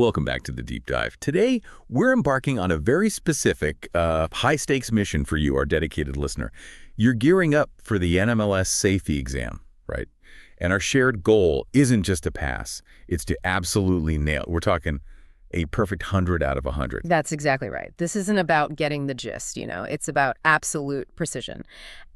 Welcome back to the Deep Dive. Today, we're embarking on a very specific, high-stakes mission for you, our dedicated listener. You're gearing up for the NMLS safety exam, right? And our shared goal isn't just to pass. It's to absolutely nail it. We're talking a perfect 100 out of 100. That's exactly right. This isn't about getting the gist, It's about absolute precision.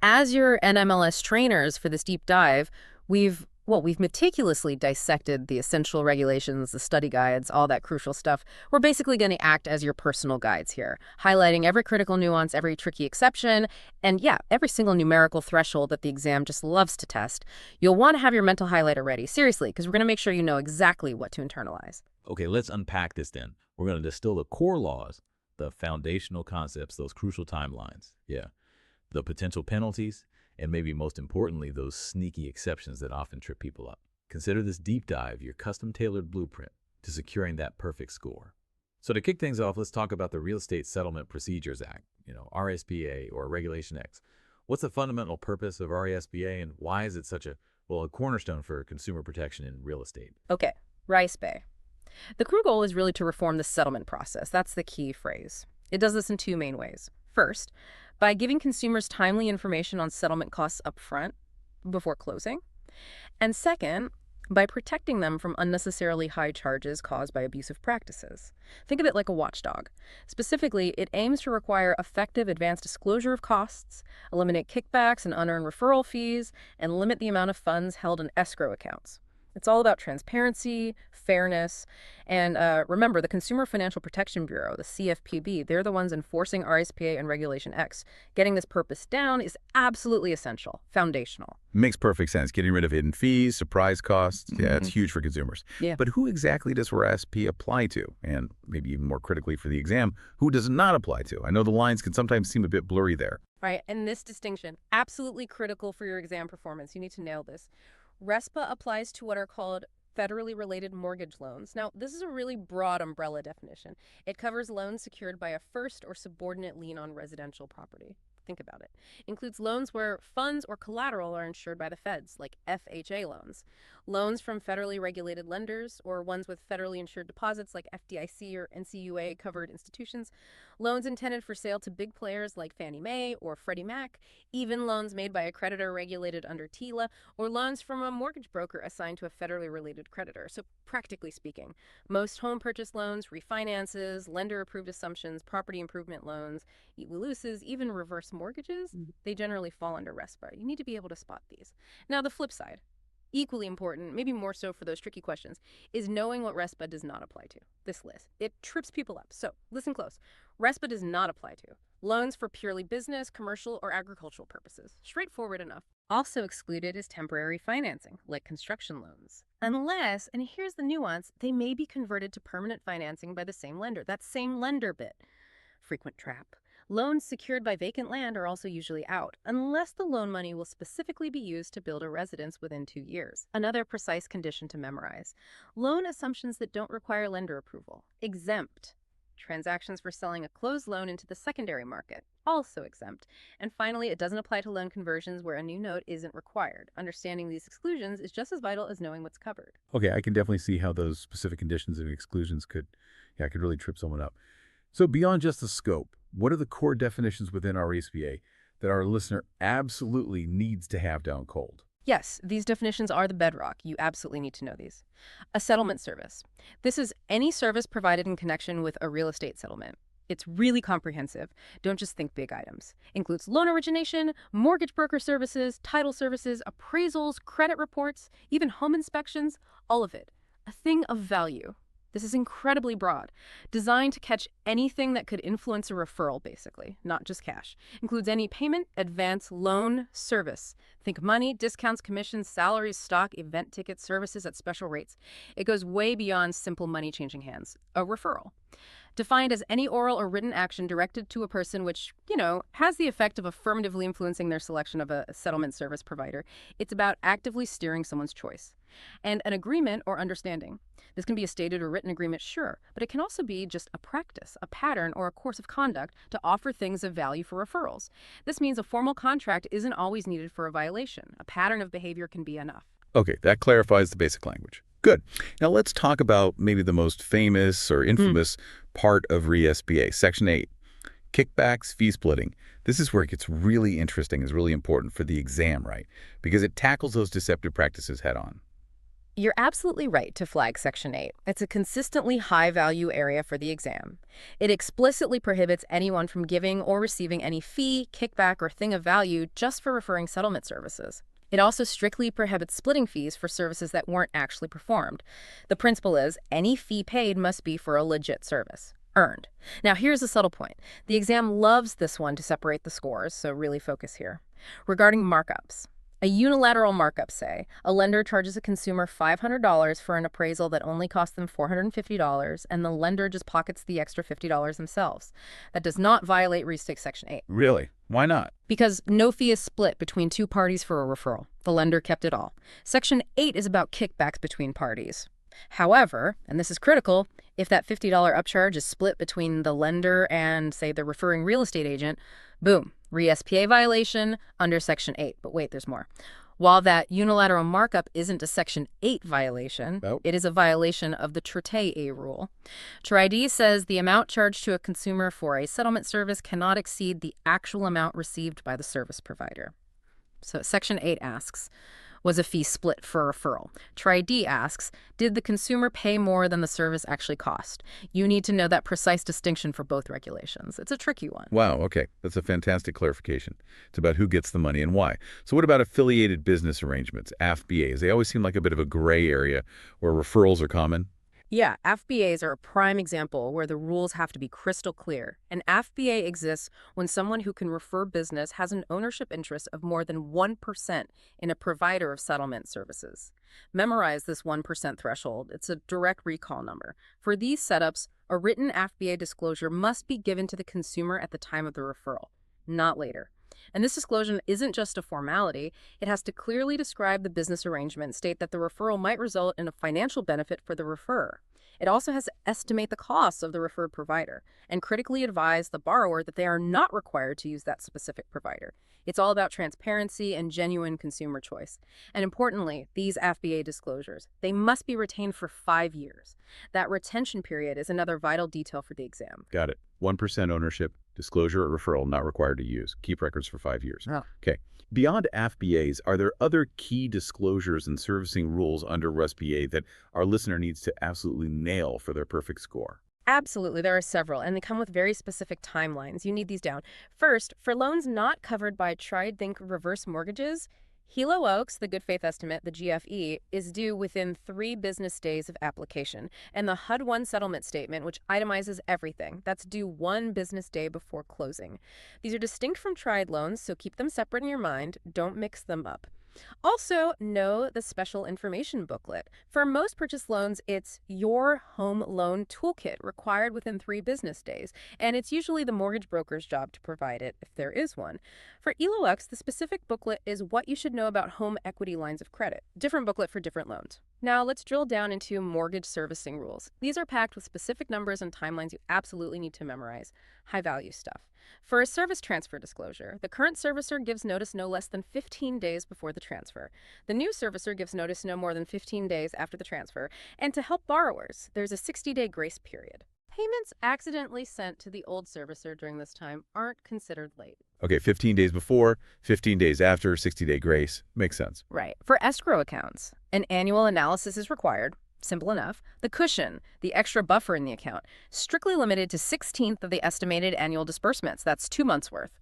As your NMLS trainers for this deep dive, we've meticulously dissected the essential regulations, the study guides, all that crucial stuff. We're basically going to act as your personal guides here, highlighting every critical nuance, every tricky exception, and yeah, every single numerical threshold that the exam just loves to test. You'll want to have your mental highlighter ready, seriously, because we're going to make sure you know exactly what to internalize. Okay, let's unpack this then. We're going to distill the core laws, the foundational concepts, those crucial timelines, the potential penalties, and maybe most importantly, those sneaky exceptions that often trip people up. Consider this deep dive your custom-tailored blueprint to securing that perfect score. So to kick things off, let's talk about the Real Estate Settlement Procedures Act, RESPA or Regulation X. What's the fundamental purpose of RESPA and why is it such a cornerstone for consumer protection in real estate? Okay, RESPA. The crew goal is really to reform the settlement process. That's the key phrase. It does this in two main ways. First, by giving consumers timely information on settlement costs up front before closing. And second, by protecting them from unnecessarily high charges caused by abusive practices. Think of it like a watchdog. Specifically, it aims to require effective advanced disclosure of costs, eliminate kickbacks and unearned referral fees, and limit the amount of funds held in escrow accounts. It's all about transparency, fairness, and remember, the Consumer Financial Protection Bureau, the CFPB, they're the ones enforcing RESPA and Regulation X. Getting this purpose down is absolutely essential, foundational. Makes perfect sense. Getting rid of hidden fees, surprise costs, it's huge for consumers. Yeah. But who exactly does RESPA apply to? And maybe even more critically for the exam, who does it not apply to? I know the lines can sometimes seem a bit blurry there. Right, and this distinction, absolutely critical for your exam performance. You need to nail this. RESPA applies to what are called federally related mortgage loans. Now, this is a really broad umbrella definition. It covers loans secured by a first or subordinate lien on residential property. Think about it. Includes loans where funds or collateral are insured by the feds, like FHA loans. Loans from federally regulated lenders or ones with federally insured deposits like FDIC or NCUA covered institutions. Loans intended for sale to big players like Fannie Mae or Freddie Mac. Even loans made by a creditor regulated under TILA or loans from a mortgage broker assigned to a federally related creditor. So practically speaking, most home purchase loans, refinances, lender-approved assumptions, property improvement loans, leases, even reverse mortgages, they generally fall under RESPA. You need to be able to spot these. Now, the flip side, equally important, maybe more so for those tricky questions, is knowing what RESPA does not apply to. This list, it trips people up. So listen close. RESPA does not apply to loans for purely business, commercial, or agricultural purposes. Straightforward enough. Also excluded is temporary financing, like construction loans. Unless, and here's the nuance, they may be converted to permanent financing by the same lender. That same lender bit. Frequent trap. Loans secured by vacant land are also usually out, unless the loan money will specifically be used to build a residence within 2 years. Another precise condition to memorize. Loan assumptions that don't require lender approval. Exempt. Transactions for selling a closed loan into the secondary market. Also exempt. And finally, it doesn't apply to loan conversions where a new note isn't required. Understanding these exclusions is just as vital as knowing what's covered. Okay, I can definitely see how those specific conditions and exclusions could really trip someone up. So beyond just the scope, what are the core definitions within our RESPA that our listener absolutely needs to have down cold? Yes, these definitions are the bedrock. You absolutely need to know these. A settlement service. This is any service provided in connection with a real estate settlement. It's really comprehensive. Don't just think big items. Includes loan origination, mortgage broker services, title services, appraisals, credit reports, even home inspections, all of it. A thing of value. This is incredibly broad, designed to catch anything that could influence a referral, basically, not just cash. Includes any payment, advance, loan, service. Think money, discounts, commissions, salaries, stock, event tickets, services at special rates. It goes way beyond simple money changing hands. A referral. Defined as any oral or written action directed to a person which, has the effect of affirmatively influencing their selection of a settlement service provider. It's about actively steering someone's choice. And an agreement or understanding. This can be a stated or written agreement, sure, but it can also be just a practice, a pattern, or a course of conduct to offer things of value for referrals. This means a formal contract isn't always needed for a violation. A pattern of behavior can be enough. Okay, that clarifies the basic language. Good. Now let's talk about maybe the most famous or infamous part of RESPA, Section 8. Kickbacks, fee splitting. This is where it gets really interesting, is really important for the exam, right? Because it tackles those deceptive practices head on. You're absolutely right to flag Section 8. It's a consistently high-value area for the exam. It explicitly prohibits anyone from giving or receiving any fee, kickback, or thing of value just for referring settlement services. It also strictly prohibits splitting fees for services that weren't actually performed. The principle is any fee paid must be for a legit service, earned. Now, here's a subtle point. The exam loves this one to separate the scores, so really focus here. Regarding markups, a unilateral markup, say, a lender charges a consumer $500 for an appraisal that only cost them $450, and the lender just pockets the extra $50 themselves. That does not violate RESPA Section 8. Really? Why not? Because no fee is split between two parties for a referral. The lender kept it all. Section 8 is about kickbacks between parties. However, and this is critical, if that $50 upcharge is split between the lender and, say, the referring real estate agent, boom, RESPA violation under Section 8. But wait, there's more. While that unilateral markup isn't a Section 8 violation, it is a violation of the TRID rule. TRID says the amount charged to a consumer for a settlement service cannot exceed the actual amount received by the service provider. So Section 8 asks, was a fee split for referral? TRID asks, did the consumer pay more than the service actually cost? You need to know that precise distinction for both regulations. It's a tricky one. Wow, okay. That's a fantastic clarification. It's about who gets the money and why. So what about affiliated business arrangements, AFBAs? They always seem like a bit of a gray area where referrals are common. Yeah, FBAs are a prime example where the rules have to be crystal clear. An FBA exists when someone who can refer business has an ownership interest of more than 1% in a provider of settlement services. Memorize this 1% threshold. It's a direct recall number. For these setups, a written FBA disclosure must be given to the consumer at the time of the referral, not later. And this disclosure isn't just a formality. It has to clearly describe the business arrangement, state that the referral might result in a financial benefit for the referrer. It also has to estimate the costs of the referred provider and critically advise the borrower that they are not required to use that specific provider. It's all about transparency and genuine consumer choice. And importantly, these FBA disclosures, they must be retained for 5 years. That retention period is another vital detail for the exam. Got it. 1% ownership, disclosure or referral not required to use. Keep records for 5 years. Oh. Okay. Beyond FBAs, are there other key disclosures and servicing rules under RESPA that our listener needs to absolutely nail for their perfect score? Absolutely. There are several, and they come with very specific timelines. You need these down. First, for loans not covered by TRID, think reverse mortgages, Hilo Oaks, the good faith estimate, the GFE, is due within 3 business days of application. And the HUD-1 settlement statement, which itemizes everything, that's due 1 business day before closing. These are distinct from TRID loans, so keep them separate in your mind. Don't mix them up. Also, know the special information booklet. For most purchase loans, it's your home loan toolkit required within 3 business days, and it's usually the mortgage broker's job to provide it if there is one. For ELOX, the specific booklet is what you should know about home equity lines of credit. Different booklet for different loans. Now, let's drill down into mortgage servicing rules. These are packed with specific numbers and timelines you absolutely need to memorize. High-value stuff. For a service transfer disclosure, the current servicer gives notice no less than 15 days before the transfer. The new servicer gives notice no more than 15 days after the transfer. And to help borrowers, there's a 60-day grace period. Payments accidentally sent to the old servicer during this time aren't considered late. Okay, 15 days before, 15 days after, 60-day grace. Makes sense. Right. For escrow accounts, an annual analysis is required. Simple enough. The cushion, the extra buffer in the account, strictly limited to 1/16 of the estimated annual disbursements. That's 2 months worth.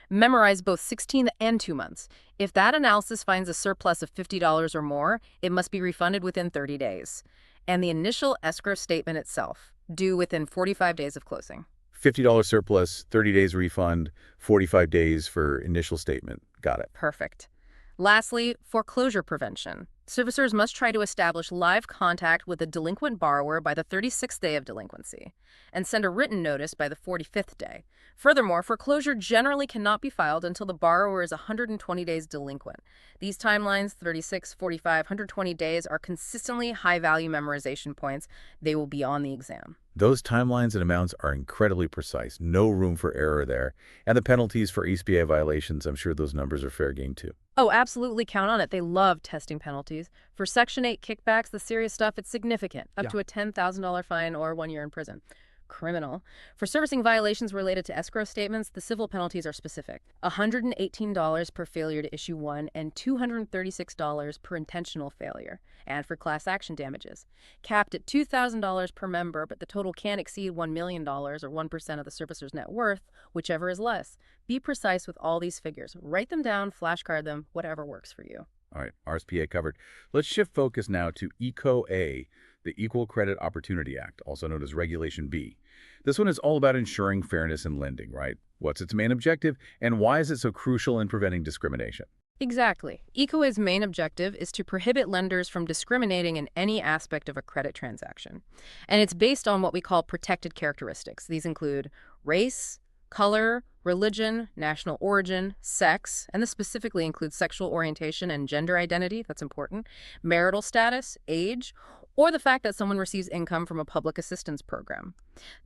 Memorize both 16 and 2 months. If that analysis finds a surplus of $50 or more, it must be refunded within 30 days. And the initial escrow statement itself, due within 45 days of closing. $50 surplus, 30 days refund, 45 days for initial statement. Got it. Perfect. Lastly, foreclosure prevention. Servicers must try to establish live contact with a delinquent borrower by the 36th day of delinquency and send a written notice by the 45th day. Furthermore, foreclosure generally cannot be filed until the borrower is 120 days delinquent. These timelines, 36, 45, 120 days, are consistently high-value memorization points. They will be on the exam. Those timelines and amounts are incredibly precise. No room for error there. And the penalties for HPA violations, I'm sure those numbers are fair game too. Oh, absolutely count on it. They love testing penalties. For Section 8 kickbacks, the serious stuff, it's significant, up Yeah. to a $10,000 fine or 1 year in prison. Criminal. For servicing violations related to escrow statements, the civil penalties are specific. $118 per failure to issue one and $236 per intentional failure. And for class action damages, capped at $2,000 per member, but the total can't exceed $1 million or 1% of the servicer's net worth, whichever is less. Be precise with all these figures. Write them down, flashcard them, whatever works for you. All right, RSPA covered. Let's shift focus now to ECO-A, the Equal Credit Opportunity Act, also known as Regulation B. This one is all about ensuring fairness in lending, right? What's its main objective, and why is it so crucial in preventing discrimination? Exactly. ECOA's main objective is to prohibit lenders from discriminating in any aspect of a credit transaction. And it's based on what we call protected characteristics. These include race, color, religion, national origin, sex, and this specifically includes sexual orientation and gender identity, that's important, marital status, age, or the fact that someone receives income from a public assistance program.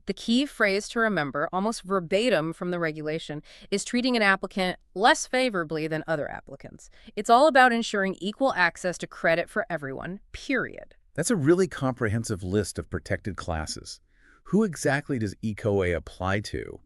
The key phrase to remember, almost verbatim from the regulation, is treating an applicant less favorably than other applicants. It's all about ensuring equal access to credit for everyone, period. That's a really comprehensive list of protected classes. Who exactly does ECO-A apply to?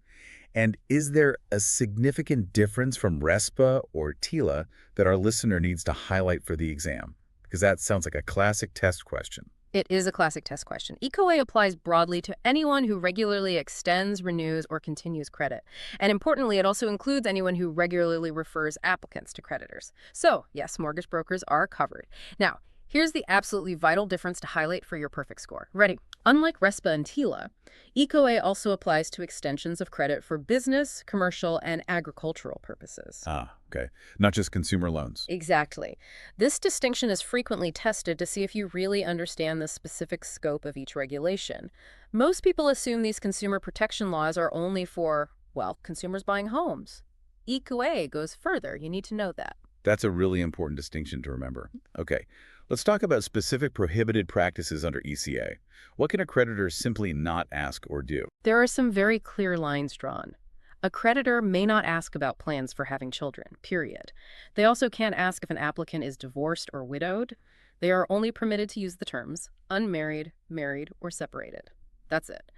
And is there a significant difference from RESPA or TILA that our listener needs to highlight for the exam? Because that sounds like a classic test question. It is a classic test question. ECOA applies broadly to anyone who regularly extends, renews, or continues credit. And importantly, it also includes anyone who regularly refers applicants to creditors. So, yes, mortgage brokers are covered. Now, here's the absolutely vital difference to highlight for your perfect score. Ready? Unlike RESPA and TILA, ECOA also applies to extensions of credit for business, commercial, and agricultural purposes. Ah, okay. Not just consumer loans. Exactly. This distinction is frequently tested to see if you really understand the specific scope of each regulation. Most people assume these consumer protection laws are only for, well, consumers buying homes. ECOA goes further. You need to know that. That's a really important distinction to remember. Okay, let's talk about specific prohibited practices under ECA. What can a creditor simply not ask or do? There are some very clear lines drawn. A creditor may not ask about plans for having children, period. They also can't ask if an applicant is divorced or widowed. They are only permitted to use the terms unmarried, married, or separated. That's it.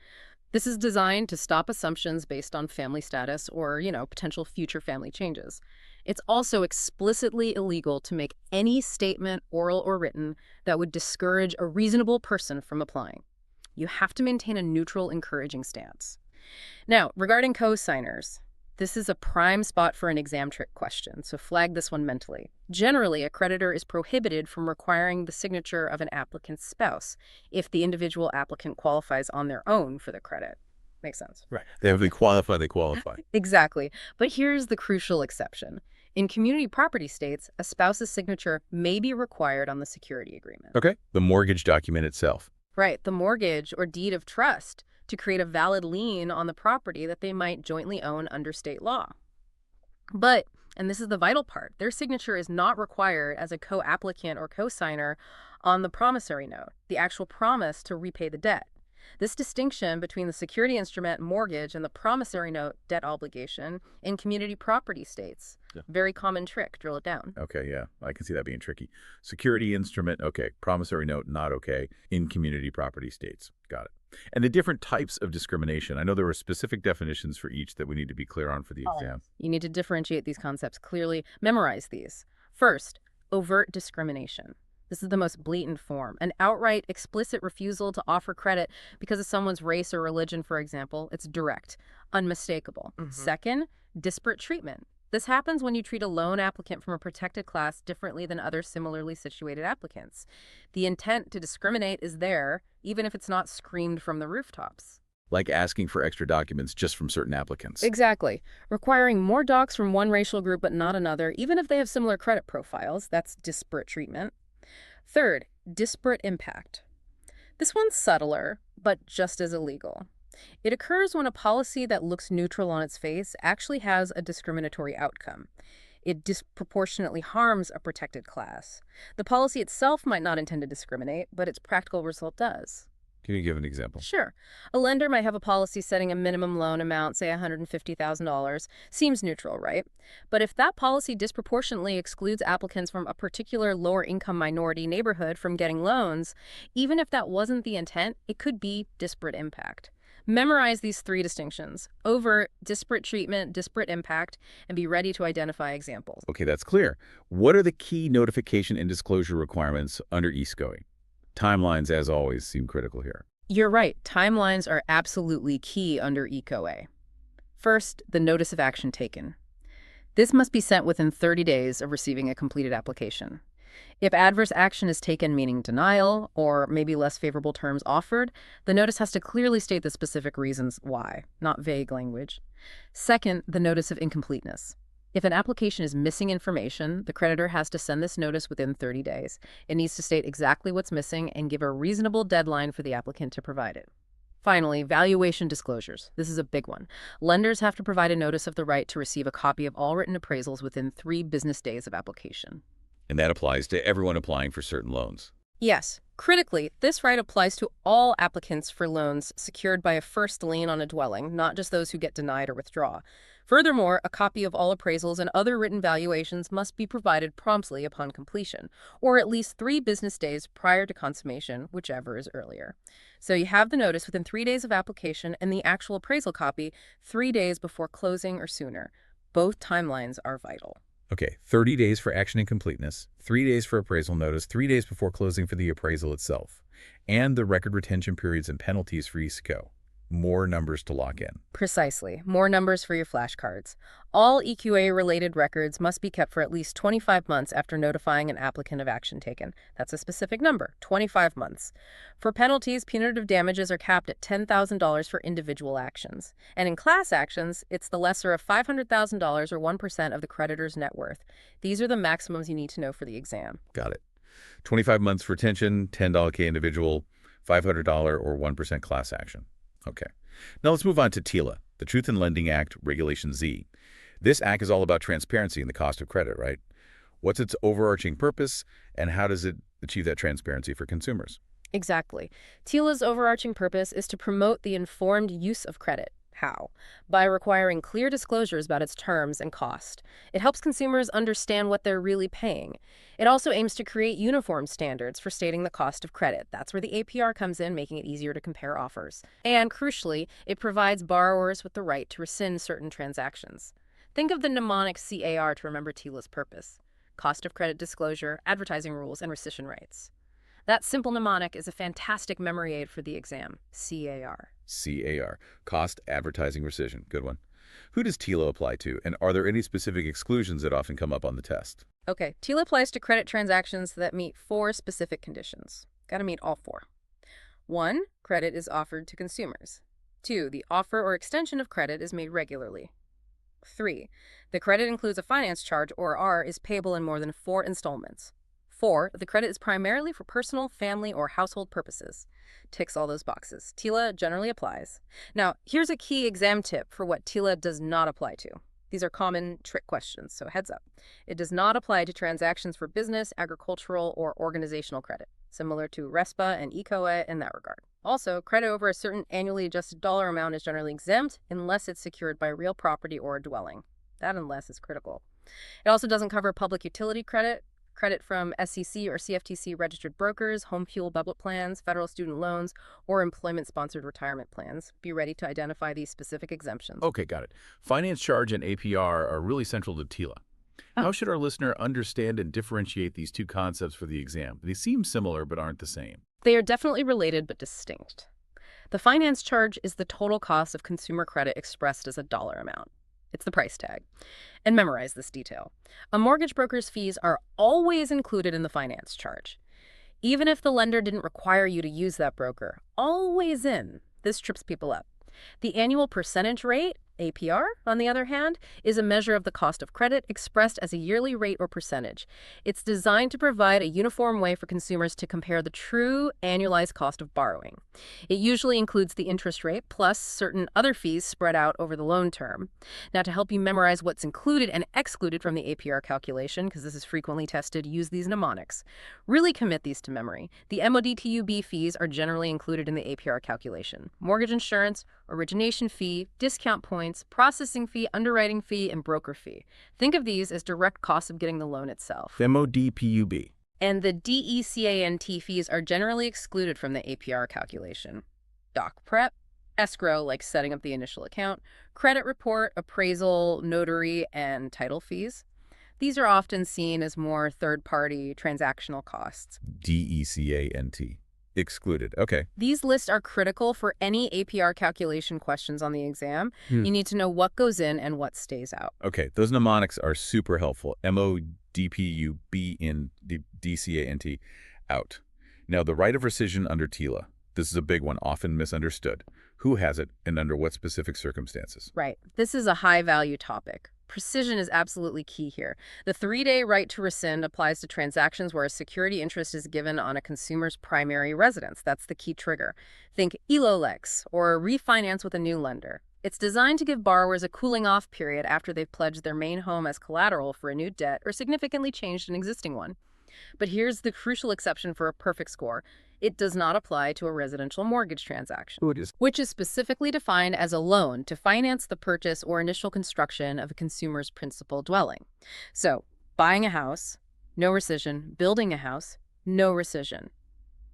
This is designed to stop assumptions based on family status or, potential future family changes. It's also explicitly illegal to make any statement, oral or written, that would discourage a reasonable person from applying. You have to maintain a neutral, encouraging stance. Now, regarding co-signers, this is a prime spot for an exam trick question, so flag this one mentally. Generally, a creditor is prohibited from requiring the signature of an applicant's spouse if the individual applicant qualifies on their own for the credit. Makes sense. Right. They qualify, they qualify. Exactly. But here's the crucial exception. In community property states, a spouse's signature may be required on the security agreement. Okay. The mortgage document itself. Right, the mortgage or deed of trust to create a valid lien on the property that they might jointly own under state law. But, and this is the vital part, their signature is not required as a co-applicant or co-signer on the promissory note, the actual promise to repay the debt. This distinction between the security instrument mortgage and the promissory note debt obligation in community property states. Yeah. Very common trick. Drill it down. Okay, yeah. I can see that being tricky. Security instrument, okay. Promissory note, not okay. In community property states. Got it. And the different types of discrimination. I know there were specific definitions for each that we need to be clear on for the exam. You need to differentiate these concepts clearly. Memorize these. First, overt discrimination. This is the most blatant form. An outright, explicit refusal to offer credit because of someone's race or religion, for example. It's direct, unmistakable. Second, disparate treatment. This happens when you treat a loan applicant from a protected class differently than other similarly situated applicants. The intent to discriminate is there, even if it's not screamed from the rooftops. Like asking for extra documents just from certain applicants. Exactly. Requiring more docs from one racial group but not another, even if they have similar credit profiles. That's disparate treatment. Third, disparate impact. This one's subtler, but just as illegal. It occurs when a policy that looks neutral on its face actually has a discriminatory outcome. It disproportionately harms a protected class. The policy itself might not intend to discriminate, but its practical result does. Can you give an example? Sure. A lender might have a policy setting a minimum loan amount, say $150,000. Seems neutral, right? But if that policy disproportionately excludes applicants from a particular lower income minority neighborhood from getting loans, even if that wasn't the intent, it could be disparate impact. Memorize these three distinctions: overt, disparate treatment, disparate impact, and be ready to identify examples. Okay, that's clear. What are the key notification and disclosure requirements under eSCOE? Timelines, as always, seem critical here. You're right. Timelines are absolutely key under ECOA. First, the notice of action taken. This must be sent within 30 days of receiving a completed application. If adverse action is taken, meaning denial, or maybe less favorable terms offered, the notice has to clearly state the specific reasons why, not vague language. Second, the notice of incompleteness. If an application is missing information, the creditor has to send this notice within 30 days. It needs to state exactly what's missing and give a reasonable deadline for the applicant to provide it. Finally, valuation disclosures. This is a big one. Lenders have to provide a notice of the right to receive a copy of all written appraisals within 3 business days of application. And that applies to everyone applying for certain loans. Yes. Critically, this right applies to all applicants for loans secured by a first lien on a dwelling, not just those who get denied or withdraw. Furthermore, a copy of all appraisals and other written valuations must be provided promptly upon completion, or at least 3 business days prior to consummation, whichever is earlier. So you have the notice within 3 days of application and the actual appraisal copy 3 days before closing or sooner. Both timelines are vital. Okay, 30 days for action and completeness, 3 days for appraisal notice, 3 days before closing for the appraisal itself, and the record retention periods and penalties for eSCOE. More numbers to lock in. Precisely. More numbers for your flashcards. All EQA-related records must be kept for at least 25 months after notifying an applicant of action taken. That's a specific number, 25 months. For penalties, punitive damages are capped at $10,000 for individual actions. And in class actions, it's the lesser of $500,000 or 1% of the creditor's net worth. These are the maximums you need to know for the exam. Got it. 25 months for retention, $10K individual, $500 or 1% class action. Okay. Now let's move on to TILA, the Truth in Lending Act, Regulation Z. This act is all about transparency in the cost of credit, right? What's its overarching purpose, and how does it achieve that transparency for consumers? Exactly. TILA's overarching purpose is to promote the informed use of credit. How? By requiring clear disclosures about its terms and cost. It helps consumers understand what they're really paying. It also aims to create uniform standards for stating the cost of credit. That's where the APR comes in, making it easier to compare offers. And crucially, it provides borrowers with the right to rescind certain transactions. Think of the mnemonic CAR to remember TILA's purpose: cost of credit disclosure, advertising rules, and rescission rights. That simple mnemonic is a fantastic memory aid for the exam. CAR. CAR, cost, advertising, rescission. Good one. Who does TILA apply to, and are there any specific exclusions that often come up on the test? Okay, TILA applies to credit transactions that meet 4 specific conditions. Gotta meet all 4. 1, credit is offered to consumers. 2, the offer or extension of credit is made regularly. 3, the credit includes a finance charge, or R, is payable in more than 4 installments. 4, the credit is primarily for personal, family, or household purposes. Ticks all those boxes. TILA generally applies. Now, here's a key exam tip for what TILA does not apply to. These are common trick questions, so heads up. It does not apply to transactions for business, agricultural, or organizational credit, similar to RESPA and ECOA in that regard. Also, credit over a certain annually adjusted dollar amount is generally exempt unless it's secured by real property or a dwelling. That unless is critical. It also doesn't cover public utility credit, credit from SEC or CFTC registered brokers, home fuel bubble plans, federal student loans, or employment-sponsored retirement plans. Be ready to identify these specific exemptions. Okay, got it. Finance charge and APR are really central to TILA. How should our listener understand and differentiate these two concepts for the exam? They seem similar but aren't the same. They are definitely related but distinct. The finance charge is the total cost of consumer credit expressed as a dollar amount. It's the price tag. And memorize this detail. A mortgage broker's fees are always included in the finance charge. Even if the lender didn't require you to use that broker, always in. This trips people up. The annual percentage rate APR, on the other hand, is a measure of the cost of credit expressed as a yearly rate or percentage. It's designed to provide a uniform way for consumers to compare the true annualized cost of borrowing. It usually includes the interest rate plus certain other fees spread out over the loan term. Now, to help you memorize what's included and excluded from the APR calculation, because this is frequently tested, use these mnemonics. Really commit these to memory. The MODTUB fees are generally included in the APR calculation. Mortgage insurance, origination fee, discount points, processing fee, underwriting fee, and broker fee. Think of these as direct costs of getting the loan itself. MODPUB. And the DECANT fees are generally excluded from the APR calculation. Doc prep, escrow, like setting up the initial account, credit report, appraisal, notary, and title fees. These are often seen as more third-party transactional costs. DECANT. Excluded. Okay. These lists are critical for any APR calculation questions on the exam. You need to know what goes in and what stays out. Okay. Those mnemonics are super helpful. MODPUB in DCANT out. Now, the right of rescission under TILA. This is a big one, often misunderstood. Who has it and under what specific circumstances? Right. This is a high-value topic. Precision is absolutely key here. The 3-day right to rescind applies to transactions where a security interest is given on a consumer's primary residence. That's the key trigger. Think ELOLEX or refinance with a new lender. It's designed to give borrowers a cooling-off period after they've pledged their main home as collateral for a new debt or significantly changed an existing one. But here's the crucial exception for a perfect score. It does not apply to a residential mortgage transaction, which is specifically defined as a loan to finance the purchase or initial construction of a consumer's principal dwelling. So, buying a house, no rescission. Building a house, no rescission.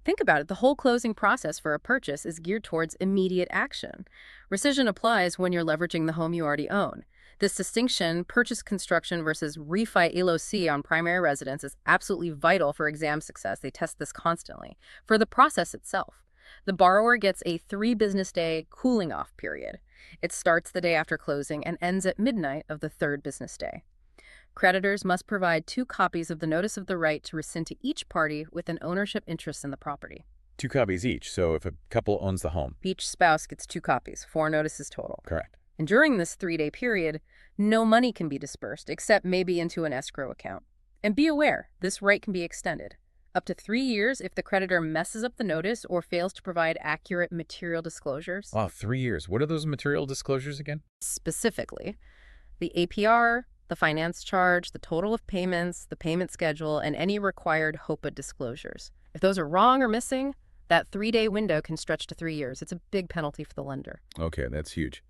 Think about it. The whole closing process for a purchase is geared towards immediate action. Rescission applies when you're leveraging the home you already own. This distinction, purchase construction versus refi ELOC on primary residence, is absolutely vital for exam success. They test this constantly. For the process itself, the borrower gets a 3-business-day cooling-off period. It starts the day after closing and ends at midnight of the 3rd business day. Creditors must provide 2 copies of the notice of the right to rescind to each party with an ownership interest in the property. 2 copies each. So if a couple owns the home. Each spouse gets 2 copies, 4 notices total. Correct. And during this 3-day period, no money can be dispersed, except maybe into an escrow account. And be aware, this right can be extended. Up to 3 years if the creditor messes up the notice or fails to provide accurate material disclosures. Wow, 3 years. What are those material disclosures again? Specifically, the APR, the finance charge, the total of payments, the payment schedule, and any required HPA disclosures. If those are wrong or missing, that 3-day window can stretch to 3 years. It's a big penalty for the lender. Okay, that's huge.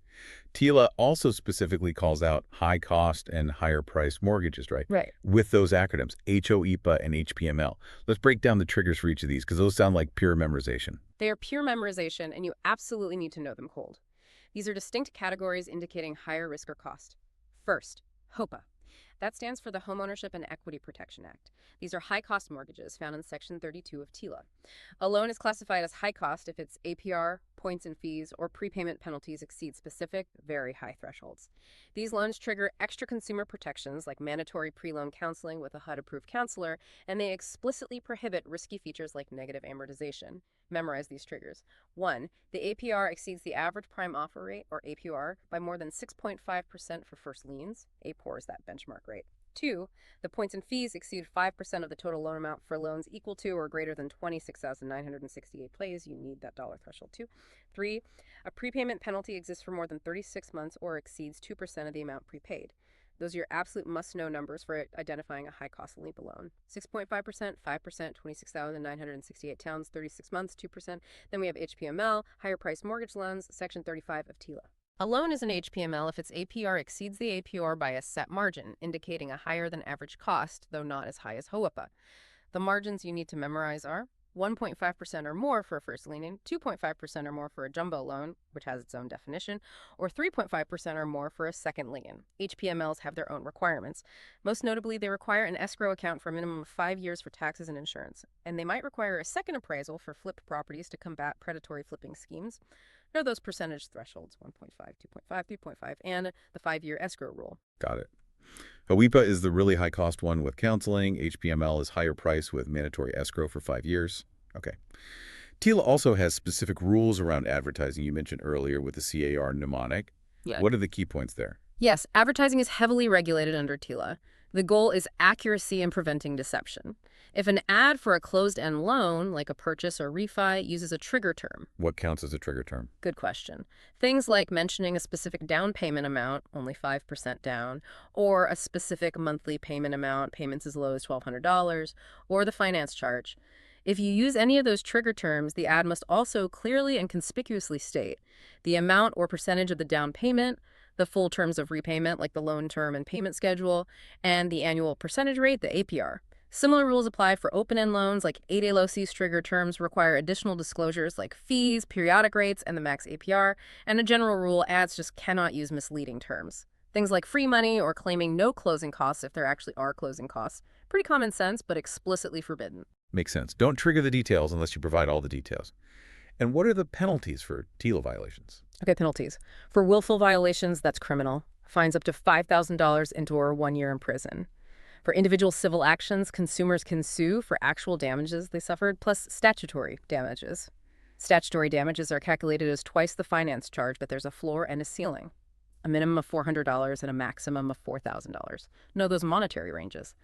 TILA also specifically calls out high cost and higher price mortgages, right? Right. With those acronyms, HOEPA and HPML. Let's break down the triggers for each of these because those sound like pure memorization. They are pure memorization, and you absolutely need to know them cold. These are distinct categories indicating higher risk or cost. First, HOPA. That stands for the Homeownership and Equity Protection Act. These are high-cost mortgages found in Section 32 of TILA. A loan is classified as high cost if its APR, points and fees, or prepayment penalties exceed specific, very high thresholds. These loans trigger extra consumer protections like mandatory pre-loan counseling with a HUD-approved counselor, and they explicitly prohibit risky features like negative amortization. Memorize these triggers. 1. The APR exceeds the average prime offer rate, or APR, by more than 6.5% for first liens. APOR is that benchmark rate. 2. The points and fees exceed 5% of the total loan amount for loans equal to or greater than 26,968 plays. You need that dollar threshold too. 3. A prepayment penalty exists for more than 36 months or exceeds 2% of the amount prepaid. Those are your absolute must-know numbers for identifying a high-cost LEPA loan. 6.5%, 5%, 26,968 towns, 36 months, 2%. Then we have HPML, higher-priced mortgage loans, Section 35 of TILA. A loan is an HPML if its APR exceeds the APR by a set margin, indicating a higher than average cost, though not as high as HOEPA. The margins you need to memorize are 1.5% or more for a first lien, 2.5% or more for a jumbo loan, which has its own definition, or 3.5% or more for a second lien. HPMLs have their own requirements. Most notably, they require an escrow account for a minimum of 5 years for taxes and insurance, and they might require a second appraisal for flipped properties to combat predatory flipping schemes. There are those percentage thresholds, 1.5, 2.5, 3.5, and the 5-year escrow rule. Got it. HOEPA is the really high-cost one with counseling. HPML is higher price with mandatory escrow for 5 years. Okay. TILA also has specific rules around advertising you mentioned earlier with the CAR mnemonic. Yeah. What are the key points there? Yes, advertising is heavily regulated under TILA. The goal is accuracy and preventing deception. If an ad for a closed-end loan, like a purchase or refi, uses a trigger term. What counts as a trigger term? Good question. Things like mentioning a specific down payment amount, only 5% down, or a specific monthly payment amount, payments as low as $1,200, or the finance charge. If you use any of those trigger terms, the ad must also clearly and conspicuously state the amount or percentage of the down payment, the full terms of repayment, like the loan term and payment schedule, and the annual percentage rate, the APR. Similar rules apply for open-end loans, like 8A low C's trigger terms require additional disclosures like fees, periodic rates, and the max APR, and a general rule, ads just cannot use misleading terms. Things like free money or claiming no closing costs if there actually are closing costs. Pretty common sense, but explicitly forbidden. Makes sense. Don't trigger the details unless you provide all the details. And what are the penalties for TILA violations? Okay, penalties. For willful violations, that's criminal. Fines up to $5,000 and/or 1 year in prison. For individual civil actions, consumers can sue for actual damages they suffered, plus statutory damages. Statutory damages are calculated as twice the finance charge, but there's a floor and a ceiling. A minimum of $400 and a maximum of $4,000. Know those monetary ranges.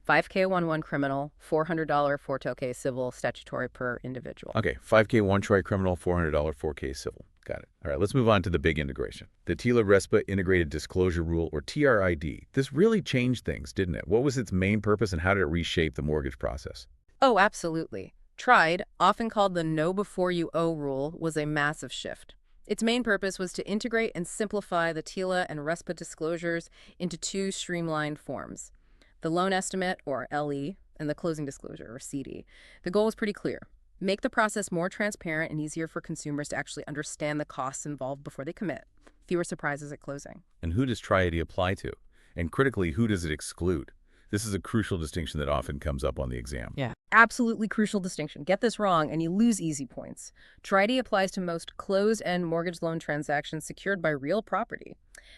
$5K 1-1 criminal, $400 4K civil, statutory per individual. Okay, 5K 1 try criminal, $400 4K civil. Got it. All right, let's move on to the big integration. The TILA RESPA Integrated Disclosure Rule, or TRID. This really changed things, didn't it? What was its main purpose and how did it reshape the mortgage process? Oh, absolutely. TRID, often called the Know Before You Owe rule, was a massive shift. Its main purpose was to integrate and simplify the TILA and RESPA disclosures into two streamlined forms: the loan estimate, or LE, and the closing disclosure, or CD. The goal was pretty clear. Make the process more transparent and easier for consumers to actually understand the costs involved before they commit. Fewer surprises at closing. And who does TRID apply to? And critically, who does it exclude? This is a crucial distinction that often comes up on the exam. Yeah, absolutely crucial distinction. Get this wrong and you lose easy points. TRID applies to most closed-end mortgage loan transactions secured by real property.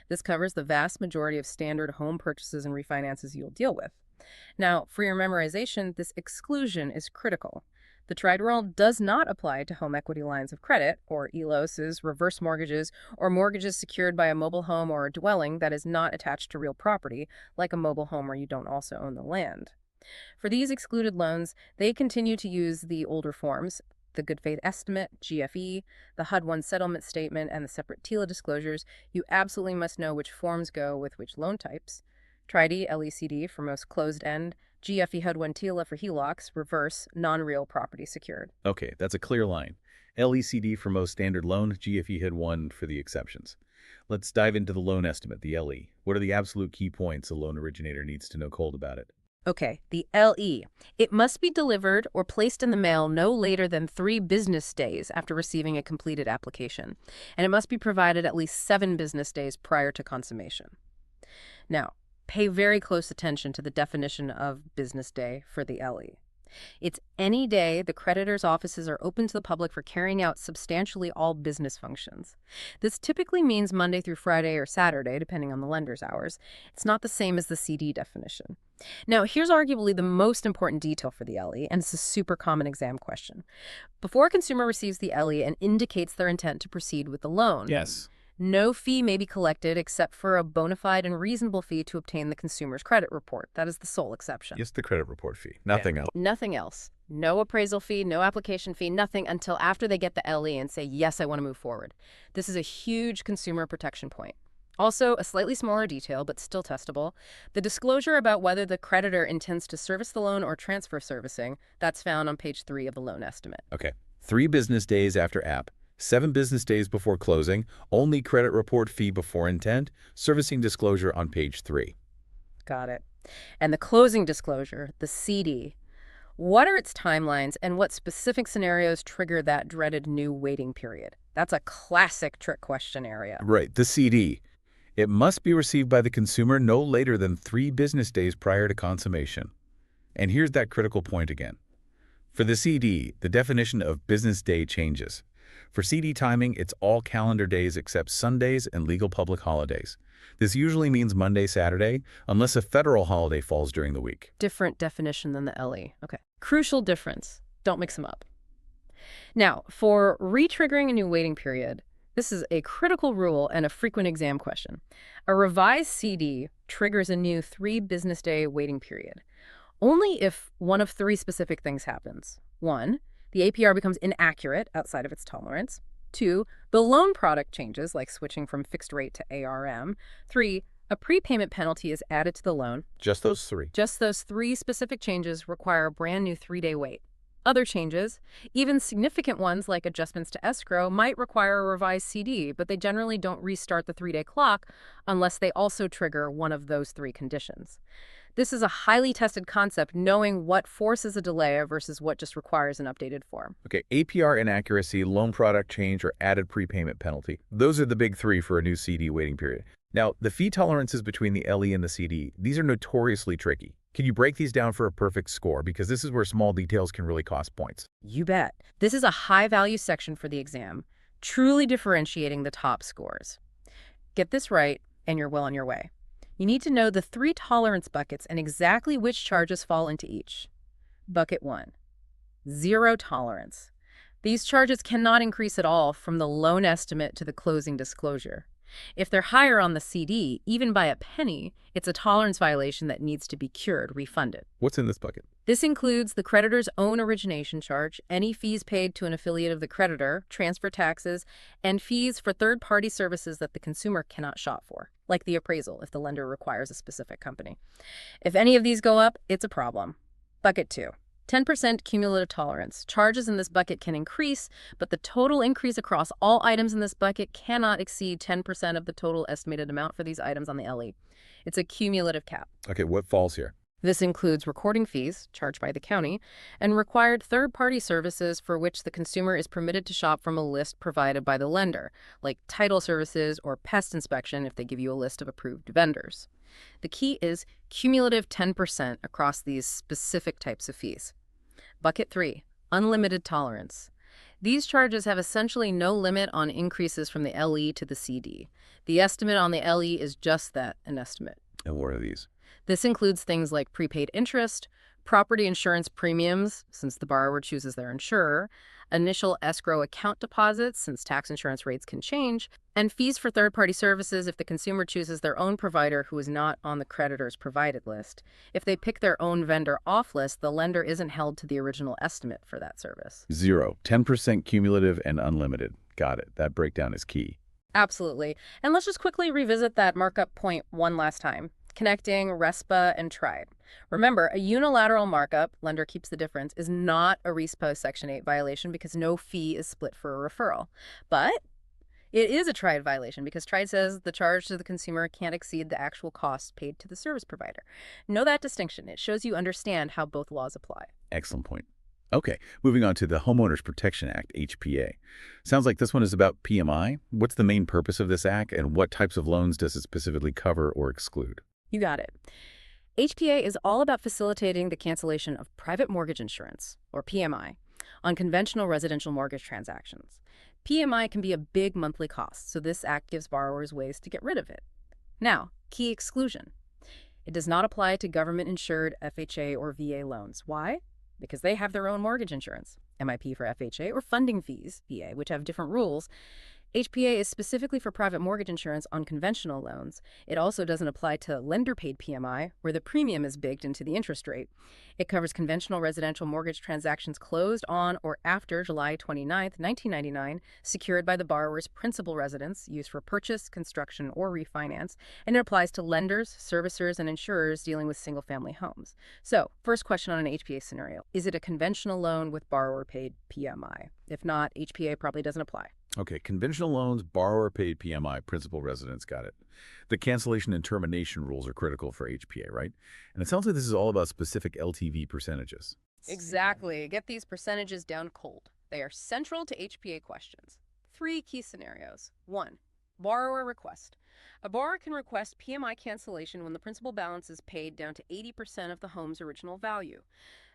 This covers the vast majority of standard home purchases and refinances you'll deal with. Now, for your memorization, this exclusion is critical. The TRID rule does not apply to home equity lines of credit, or ELOSs, reverse mortgages, or mortgages secured by a mobile home or a dwelling that is not attached to real property, like a mobile home where you don't also own the land. For these excluded loans, they continue to use the older forms, the good faith estimate, GFE, the HUD-1 settlement statement, and the separate TILA disclosures. You absolutely must know which forms go with which loan types. TRID, LECD for most closed-end, GFE HUD-1 TILA for HELOCs, reverse, non-real property secured. Okay, that's a clear line. LECD for most standard loan, GFE HUD-1 for the exceptions. Let's dive into the loan estimate, the LE. What are the absolute key points a loan originator needs to know cold about it? Okay, the LE. It must be delivered or placed in the mail no later than 3 business days after receiving a completed application, and it must be provided at least 7 business days prior to consummation. Now, pay very close attention to the definition of business day for the LE. It's any day the creditor's offices are open to the public for carrying out substantially all business functions. This typically means Monday through Friday or Saturday, depending on the lender's hours. It's not the same as the CD definition. Now, here's arguably the most important detail for the LE, and it's a super common exam question. Before a consumer receives the LE and indicates their intent to proceed with the loan, Yes. no fee may be collected except for a bona fide and reasonable fee to obtain the consumer's credit report. That is the sole exception. Just the credit report fee, nothing else. Nothing else. No appraisal fee, no application fee, nothing until after they get the LE and say, yes, I want to move forward. This is a huge consumer protection point. Also, a slightly smaller detail, but still testable, the disclosure about whether the creditor intends to service the loan or transfer servicing, that's found on page 3 of the loan estimate. Okay, 3 business days after app, 7 business days before closing, only credit report fee before intent, servicing disclosure on page 3. Got it. And the closing disclosure, the CD. What are its timelines and what specific scenarios trigger that dreaded new waiting period? That's a classic trick question area. Right, the CD. It must be received by the consumer no later than 3 business days prior to consummation. And here's that critical point again. For the CD, the definition of business day changes. For CD timing, it's all calendar days except Sundays and legal public holidays. This usually means Monday, Saturday, unless a federal holiday falls during the week. Different definition than the LE. Okay. Crucial difference. Don't mix them up. Now, for re-triggering a new waiting period, This is a critical rule and a frequent exam question. A revised CD triggers a new 3-business-day waiting period, only if one of 3 specific things happens. 1, the APR becomes inaccurate outside of its tolerance. 2, the loan product changes, like switching from fixed rate to ARM. 3, a prepayment penalty is added to the loan. Just those 3. Just those 3 specific changes require a brand new 3-day wait. Other changes, even significant ones like adjustments to escrow, might require a revised CD, but they generally don't restart the 3-day clock unless they also trigger one of those 3 conditions. This is a highly tested concept, knowing what forces a delay versus what just requires an updated form. Okay, APR inaccuracy, loan product change, or added prepayment penalty. Those are the big 3 for a new CD waiting period. Now, the fee tolerances between the LE and the CD, these are notoriously tricky. Can you break these down for a perfect score? Because this is where small details can really cost points. You bet. This is a high-value section for the exam, truly differentiating the top scores. Get this right, and you're well on your way. You need to know the 3 tolerance buckets and exactly which charges fall into each. Bucket 1, 0 tolerance. These charges cannot increase at all from the loan estimate to the closing disclosure. If they're higher on the CD, even by a penny, it's a tolerance violation that needs to be cured, refunded. What's in this bucket? This includes the creditor's own origination charge, any fees paid to an affiliate of the creditor, transfer taxes, and fees for third-party services that the consumer cannot shop for, like the appraisal if the lender requires a specific company. If any of these go up, it's a problem. Bucket 2. 10% cumulative tolerance. Charges in this bucket can increase, but the total increase across all items in this bucket cannot exceed 10% of the total estimated amount for these items on the LE. It's a cumulative cap. Okay, what falls here? This includes recording fees charged by the county and required third-party services for which the consumer is permitted to shop from a list provided by the lender, like title services or pest inspection if they give you a list of approved vendors. The key is cumulative 10% across these specific types of fees. Bucket 3, unlimited tolerance. These charges have essentially no limit on increases from the LE to the CD. The estimate on the LE is just that, an estimate. And what are these? This includes things like prepaid interest, property insurance premiums, since the borrower chooses their insurer, initial escrow account deposits, since tax insurance rates can change, and fees for third-party services if the consumer chooses their own provider who is not on the creditor's provided list. If they pick their own vendor off list, the lender isn't held to the original estimate for that service. 0, 10% cumulative and unlimited. Got it. That breakdown is key. Absolutely. And let's just quickly revisit that markup point one last time, connecting RESPA and TRID. Remember, a unilateral markup, lender keeps the difference, is not a RESPA Section 8 violation because no fee is split for a referral. But it is a TRID violation because TRID says the charge to the consumer can't exceed the actual costs paid to the service provider. Know that distinction. It shows you understand how both laws apply. Excellent point. Okay, moving on to the Homeowners Protection Act, HPA. Sounds like this one is about PMI. What's the main purpose of this act, and what types of loans does it specifically cover or exclude? You got it. HPA is all about facilitating the cancellation of private mortgage insurance, or PMI, on conventional residential mortgage transactions. PMI can be a big monthly cost, so this act gives borrowers ways to get rid of it. Now, key exclusion. It does not apply to government-insured FHA or VA loans. Why? Because they have their own mortgage insurance, MIP for FHA, or funding fees, VA, which have different rules. HPA is specifically for private mortgage insurance on conventional loans. It also doesn't apply to lender-paid PMI, where the premium is baked into the interest rate. It covers conventional residential mortgage transactions closed on or after July 29, 1999, secured by the borrower's principal residence, used for purchase, construction, or refinance, and it applies to lenders, servicers, and insurers dealing with single-family homes. So, first question on an HPA scenario. Is it a conventional loan with borrower-paid PMI? If not, HPA probably doesn't apply. Okay, conventional loans, borrower-paid PMI, principal residence, got it. The cancellation and termination rules are critical for HPA, right? And it sounds like this is all about specific LTV percentages. Exactly. Get these percentages down cold. They are central to HPA questions. 3 key scenarios. 1. Borrower request. A borrower can request PMI cancellation when the principal balance is paid down to 80% of the home's original value.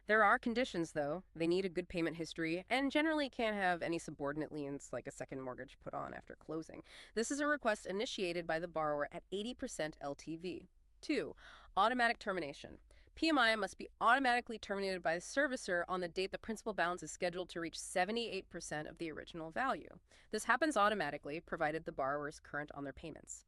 There are conditions, though. They need a good payment history and generally can't have any subordinate liens like a second mortgage put on after closing. This is a request initiated by the borrower at 80% LTV. 2. Automatic termination. PMI must be automatically terminated by the servicer on the date the principal balance is scheduled to reach 78% of the original value. This happens automatically, provided the borrower is current on their payments.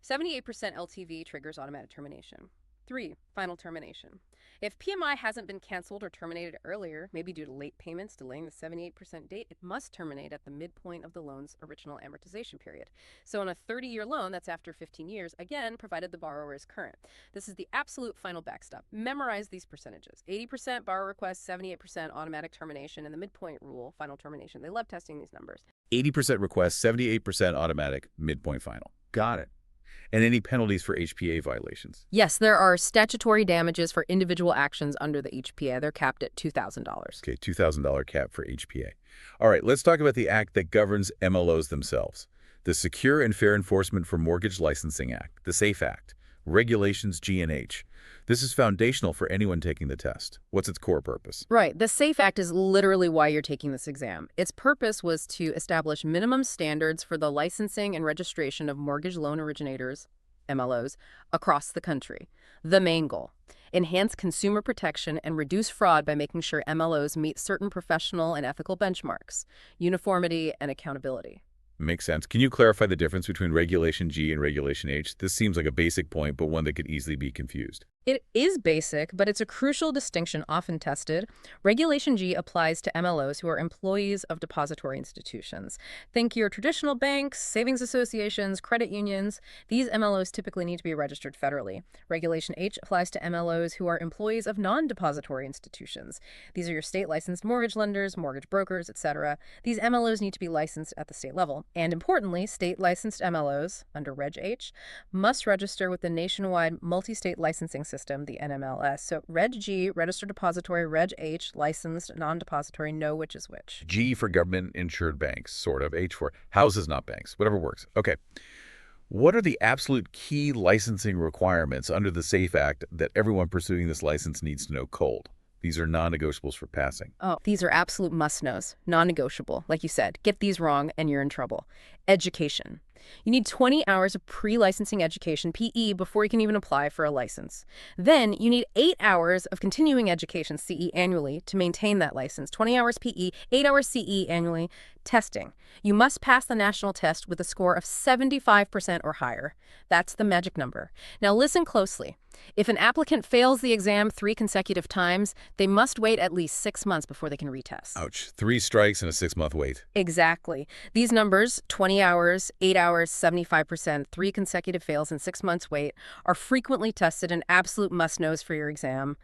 78% LTV triggers automatic termination. 3. Final termination. If PMI hasn't been canceled or terminated earlier, maybe due to late payments delaying the 78% date, it must terminate at the midpoint of the loan's original amortization period. So on a 30-year loan, that's after 15 years, again, provided the borrower is current. This is the absolute final backstop. Memorize these percentages. 80% borrower request, 78% automatic termination, and the midpoint rule, final termination. They love testing these numbers. 80% request, 78% automatic, midpoint final. Got it. And any penalties for HPA violations? Yes, there are statutory damages for individual actions under the HPA. They're capped at $2,000. Okay, $2,000 cap for HPA. All right, let's talk about the act that governs MLOs themselves. The Secure and Fair Enforcement for Mortgage Licensing Act, the SAFE Act, Regulations G and H. This is foundational for anyone taking the test. What's its core purpose? Right. The SAFE Act is literally why you're taking this exam. Its purpose was to establish minimum standards for the licensing and registration of mortgage loan originators, MLOs, across the country. The main goal: enhance consumer protection and reduce fraud by making sure MLOs meet certain professional and ethical benchmarks, uniformity, and accountability. Makes sense. Can you clarify the difference between Regulation G and Regulation H? This seems like a basic point, but one that could easily be confused. It is basic, but it's a crucial distinction often tested. Regulation G applies to MLOs who are employees of depository institutions. Think your traditional banks, savings associations, credit unions. These MLOs typically need to be registered federally. Regulation H applies to MLOs who are employees of non-depository institutions. These are your state-licensed mortgage lenders, mortgage brokers, etc. These MLOs need to be licensed at the state level. And importantly, state-licensed MLOs, under Reg H, must register with the nationwide multi-state licensing system, the NMLS. So Reg G, registered depository; Reg H, licensed non-depository. Know which is which. G for government-insured banks, sort of. H for houses, not banks. Whatever works. Okay. What are the absolute key licensing requirements under the SAFE Act that everyone pursuing this license needs to know cold? These are non-negotiables for passing. Oh, these are absolute must-knows, non-negotiable. Like you said, get these wrong and you're in trouble. Education. You need 20 hours of pre-licensing education, PE, before you can even apply for a license. Then you need 8 hours of continuing education, CE, annually to maintain that license. 20 hours PE, 8 hours CE annually. Testing. You must pass the national test with a score of 75% or higher. That's the magic number. Now listen closely. If an applicant fails the exam 3 consecutive times, they must wait at least 6 months before they can retest. Ouch. 3 strikes and a 6-month wait. Exactly. These numbers, 20 hours, 8 hours, 75%, 3 consecutive fails, and 6 months wait, are frequently tested and absolute must-knows for your exam.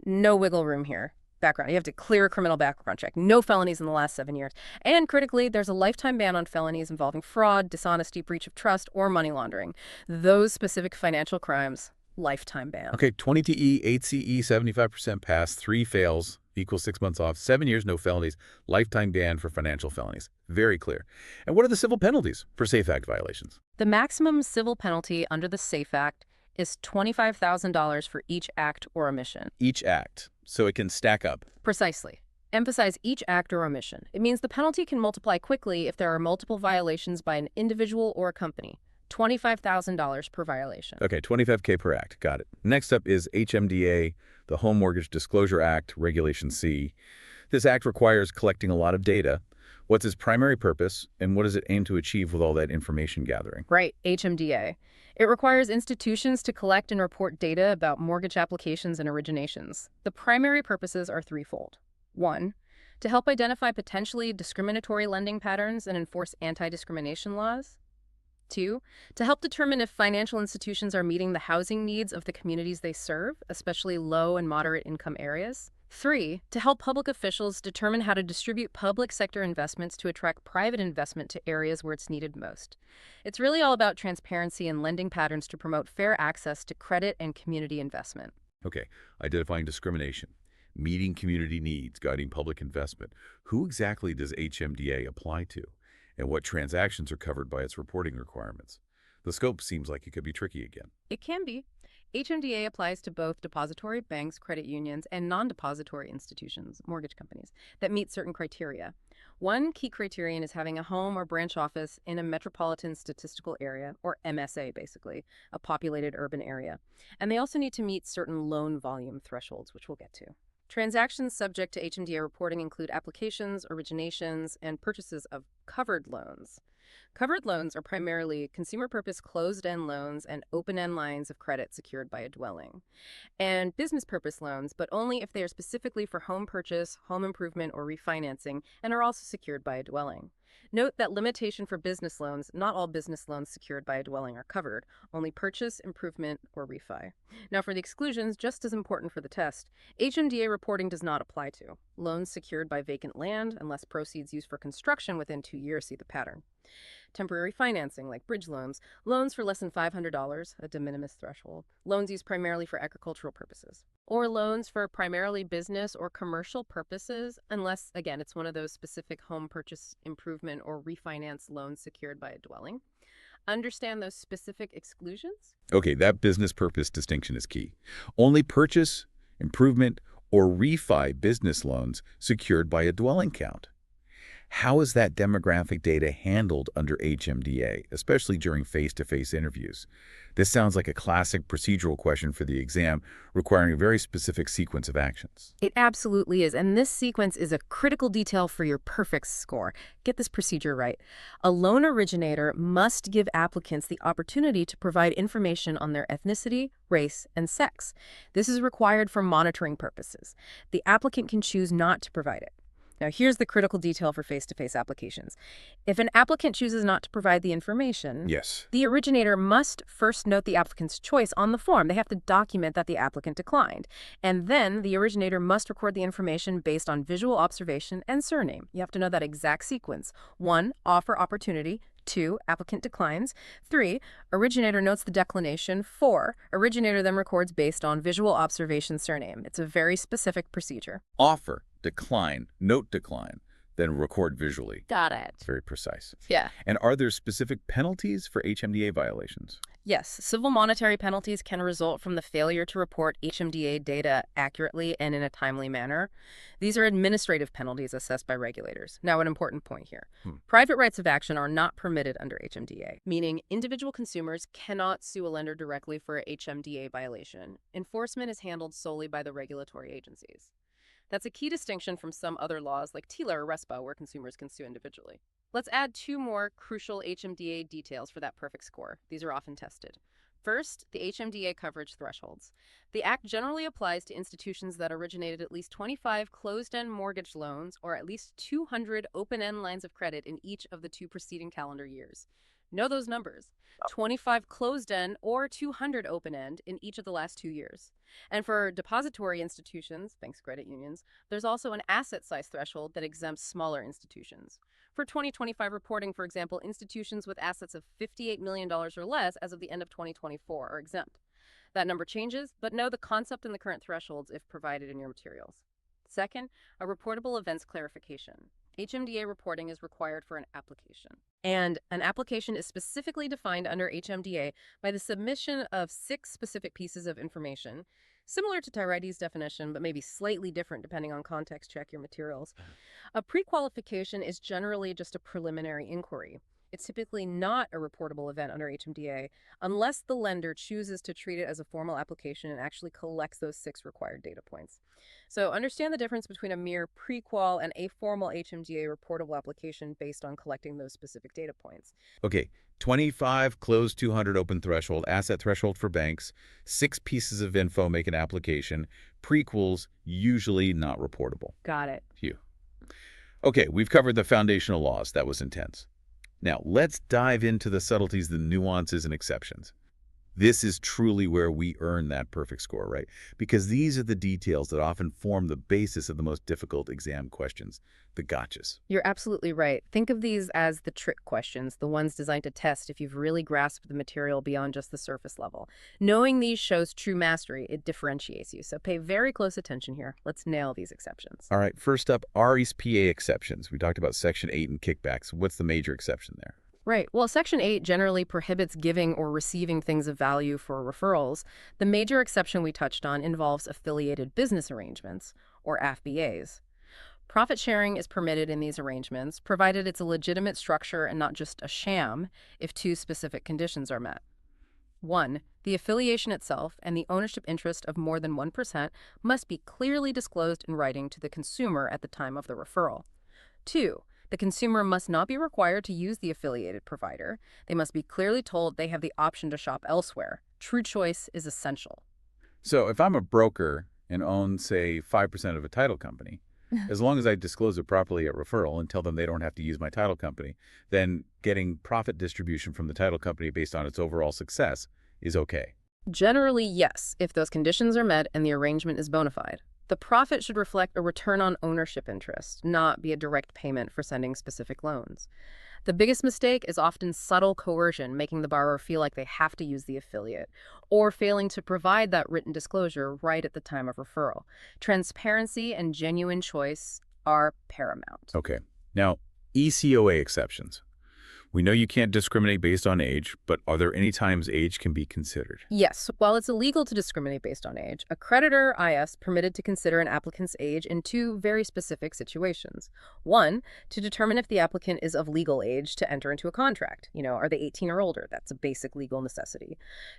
No wiggle room here. Background. You have to clear a criminal background check. No felonies in the last 7 years. And critically, there's a lifetime ban on felonies involving fraud, dishonesty, breach of trust, or money laundering. Those specific financial crimes, lifetime ban. Okay, 20 TE, 8 CE, 75% pass, 3 fails, equals 6 months off, 7 years, no felonies, lifetime ban for financial felonies. Very clear. And what are the civil penalties for SAFE Act violations? The maximum civil penalty under the SAFE Act is $25,000 for each act or omission. Each act, so it can stack up. Precisely. Emphasize each act or omission. It means the penalty can multiply quickly if there are multiple violations by an individual or a company. $25,000 per violation. Okay, $25K per act. Got it. Next up is HMDA, the Home Mortgage Disclosure Act, Regulation C. This act requires collecting a lot of data. What's its primary purpose, and what does it aim to achieve with all that information gathering? Right, HMDA. It requires institutions to collect and report data about mortgage applications and originations. The primary purposes are threefold. 1, to help identify potentially discriminatory lending patterns and enforce anti-discrimination laws. 2, to help determine if financial institutions are meeting the housing needs of the communities they serve, especially low and moderate income areas. 3, to help public officials determine how to distribute public sector investments to attract private investment to areas where it's needed most. It's really all about transparency and lending patterns to promote fair access to credit and community investment. Okay, identifying discrimination, meeting community needs, guiding public investment. Who exactly does HMDA apply to? And what transactions are covered by its reporting requirements? The scope seems like it could be tricky again. It can be. HMDA applies to both depository banks, credit unions, and non-depository institutions, mortgage companies, that meet certain criteria. One key criterion is having a home or branch office in a metropolitan statistical area, or MSA basically, a populated urban area. And they also need to meet certain loan volume thresholds, which we'll get to. Transactions subject to HMDA reporting include applications, originations, and purchases of covered loans. Covered loans are primarily consumer purpose closed-end loans and open-end lines of credit secured by a dwelling, and business purpose loans, but only if they are specifically for home purchase, home improvement, or refinancing, and are also secured by a dwelling. Note that limitation for business loans: not all business loans secured by a dwelling are covered, only purchase, improvement, or refi. Now for the exclusions, just as important for the test, HMDA reporting does not apply to loans secured by vacant land unless proceeds used for construction within 2 years see the pattern. Temporary financing, like bridge loans, loans for less than $500, a de minimis threshold, loans used primarily for agricultural purposes, or loans for primarily business or commercial purposes, unless, again, it's one of those specific home purchase, improvement, or refinance loans secured by a dwelling. Understand those specific exclusions? Okay, that business purpose distinction is key. Only purchase, improvement, or refi business loans secured by a dwelling count. How is that demographic data handled under HMDA, especially during face-to-face interviews? This sounds like a classic procedural question for the exam, requiring a very specific sequence of actions. It absolutely is, and this sequence is a critical detail for your perfect score. Get this procedure right. A loan originator must give applicants the opportunity to provide information on their ethnicity, race, and sex. This is required for monitoring purposes. The applicant can choose not to provide it. Now, here's the critical detail for face-to-face applications. If an applicant chooses not to provide the information, Yes. the originator must first note the applicant's choice on the form. They have to document that the applicant declined. And then the originator must record the information based on visual observation and surname. You have to know that exact sequence. 1, offer opportunity. 2, applicant declines. 3, originator notes the declination. 4, originator then records based on visual observation surname. It's a very specific procedure. Offer, decline, note decline, then record visually. Got it. It's very precise. Yeah. And are there specific penalties for HMDA violations? Yes, civil monetary penalties can result from the failure to report HMDA data accurately and in a timely manner. These are administrative penalties assessed by regulators. Now, an important point here. Private rights of action are not permitted under HMDA, meaning individual consumers cannot sue a lender directly for a HMDA violation. Enforcement is handled solely by the regulatory agencies. That's a key distinction from some other laws like TILA or RESPA, where consumers can sue individually. Let's add 2 more crucial HMDA details for that perfect score. These are often tested. First, the HMDA coverage thresholds. The Act generally applies to institutions that originated at least 25 closed-end mortgage loans or at least 200 open-end lines of credit in each of the 2 preceding calendar years. Know those numbers: 25 closed-end or 200 open-end in each of the last 2 years. And for depository institutions, banks, credit unions, there's also an asset size threshold that exempts smaller institutions. For 2025 reporting, for example, institutions with assets of $58 million or less as of the end of 2024 are exempt. That number changes, but know the concept and the current thresholds if provided in your materials. Second, a reportable events clarification. HMDA reporting is required for an application. And an application is specifically defined under HMDA by the submission of 6 specific pieces of information, similar to TRID's definition, but maybe slightly different depending on context. Check your materials. A pre-qualification is generally just a preliminary inquiry. It's typically not a reportable event under HMDA unless the lender chooses to treat it as a formal application and actually collects those 6 required data points. So understand the difference between a mere pre-qual and a formal HMDA reportable application based on collecting those specific data points. Okay, 25 closed 200 open threshold, asset threshold for banks, 6 pieces of info make an application, prequels usually not reportable. Got it. Phew. Okay, we've covered the foundational laws. That was intense. Now, let's dive into the subtleties, the nuances, and exceptions. This is truly where we earn that perfect score, right? Because these are the details that often form the basis of the most difficult exam questions, the gotchas. You're absolutely right. Think of these as the trick questions, the ones designed to test if you've really grasped the material beyond just the surface level. Knowing these shows true mastery. It differentiates you. So pay very close attention here. Let's nail these exceptions. All right, first up, RESPA exceptions. We talked about Section 8 and kickbacks. What's the major exception there? Right. Well, Section 8 generally prohibits giving or receiving things of value for referrals. The major exception we touched on involves affiliated business arrangements, or AFBAs. Profit sharing is permitted in these arrangements, provided it's a legitimate structure and not just a sham, if two specific conditions are met. 1. The affiliation itself and the ownership interest of more than 1% must be clearly disclosed in writing to the consumer at the time of the referral. 2. The consumer must not be required to use the affiliated provider. They must be clearly told they have the option to shop elsewhere. True choice is essential. So if I'm a broker and own, say, 5% of a title company, as long as I disclose it properly at referral and tell them they don't have to use my title company, then getting profit distribution from the title company based on its overall success is okay. Generally, yes, if those conditions are met and the arrangement is bona fide. The profit should reflect a return on ownership interest, not be a direct payment for sending specific loans. The biggest mistake is often subtle coercion, making the borrower feel like they have to use the affiliate, or failing to provide that written disclosure right at the time of referral. Transparency and genuine choice are paramount. Okay. Now, ECOA exceptions. We know you can't discriminate based on age, but are there any times age can be considered? Yes, while it's illegal to discriminate based on age, a creditor is permitted to consider an applicant's age in two very specific situations. 1, to determine if the applicant is of legal age to enter into a contract. Are they 18 or older? That's a basic legal necessity.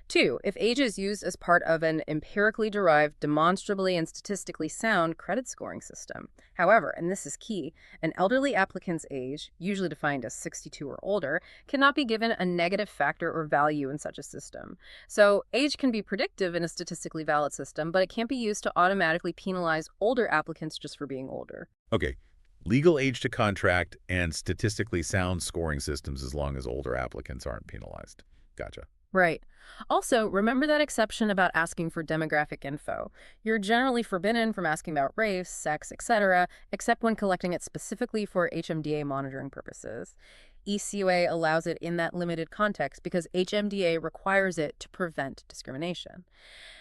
2, if age is used as part of an empirically derived, demonstrably and statistically sound credit scoring system. However, and this is key, an elderly applicant's age, usually defined as 62 or older, cannot be given a negative factor or value in such a system. So age can be predictive in a statistically valid system, but it can't be used to automatically penalize older applicants just for being older. Okay. Legal age to contract and statistically sound scoring systems as long as older applicants aren't penalized. Gotcha. Right. Also, remember that exception about asking for demographic info. You're generally forbidden from asking about race, sex, etc., except when collecting it specifically for HMDA monitoring purposes. ECOA allows it in that limited context because HMDA requires it to prevent discrimination.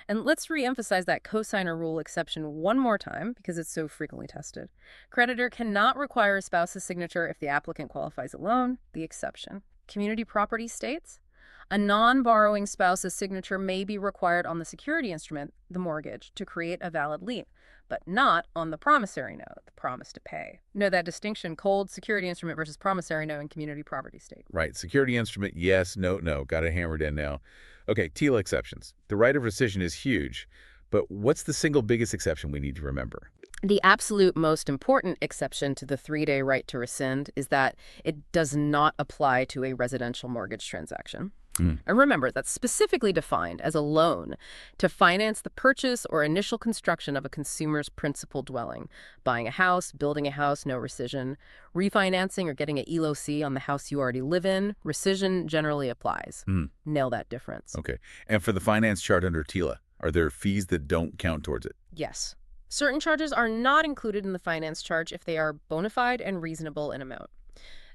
And let's re-emphasize that cosigner rule exception one more time because it's so frequently tested. Creditor cannot require a spouse's signature if the applicant qualifies alone. The exception. Community property states a non-borrowing spouse's signature may be required on the security instrument, the mortgage, to create a valid lien, but not on the promissory note, the promise to pay. Know that distinction, cold security instrument versus promissory note in community property state. Right. Security instrument, yes, no, no. Got it hammered in now. Okay, TILA exceptions. The right of rescission is huge, but what's the single biggest exception we need to remember? The absolute most important exception to the 3-day right to rescind is that it does not apply to a residential mortgage transaction. And remember, that's specifically defined as a loan to finance the purchase or initial construction of a consumer's principal dwelling. Buying a house, building a house, no rescission. Refinancing or getting an ELOC on the house you already live in, rescission generally applies. Nail that difference. Okay. And for the finance chart under TILA, are there fees that don't count towards it? Yes. Certain charges are not included in the finance charge if they are bona fide and reasonable in amount.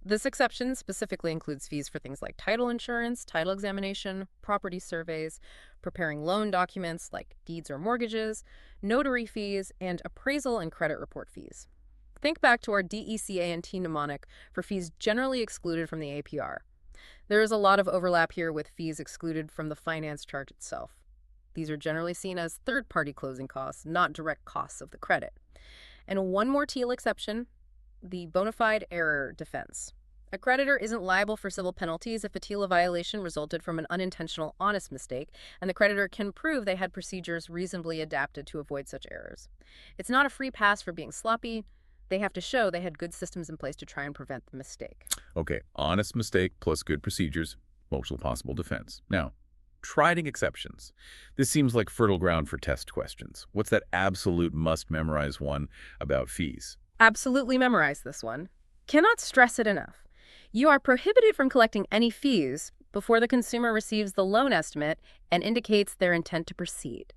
This exception specifically includes fees for things like title insurance, title examination, property surveys, preparing loan documents like deeds or mortgages, notary fees, and appraisal and credit report fees. Think back to our DECA and T mnemonic for fees generally excluded from the APR. There is a lot of overlap here with fees excluded from the finance charge itself. These are generally seen as third-party closing costs, not direct costs of the credit. And one more TILA exception, the bona fide error defense. A creditor isn't liable for civil penalties if a TILA violation resulted from an unintentional honest mistake, and the creditor can prove they had procedures reasonably adapted to avoid such errors. It's not a free pass for being sloppy. They have to show they had good systems in place to try and prevent the mistake. Okay, honest mistake plus good procedures, most possible defense. Now, TRID exceptions. This seems like fertile ground for test questions. What's that absolute must-memorize one about fees? Absolutely memorize this one. Cannot stress it enough. You are prohibited from collecting any fees before the consumer receives the loan estimate and indicates their intent to proceed,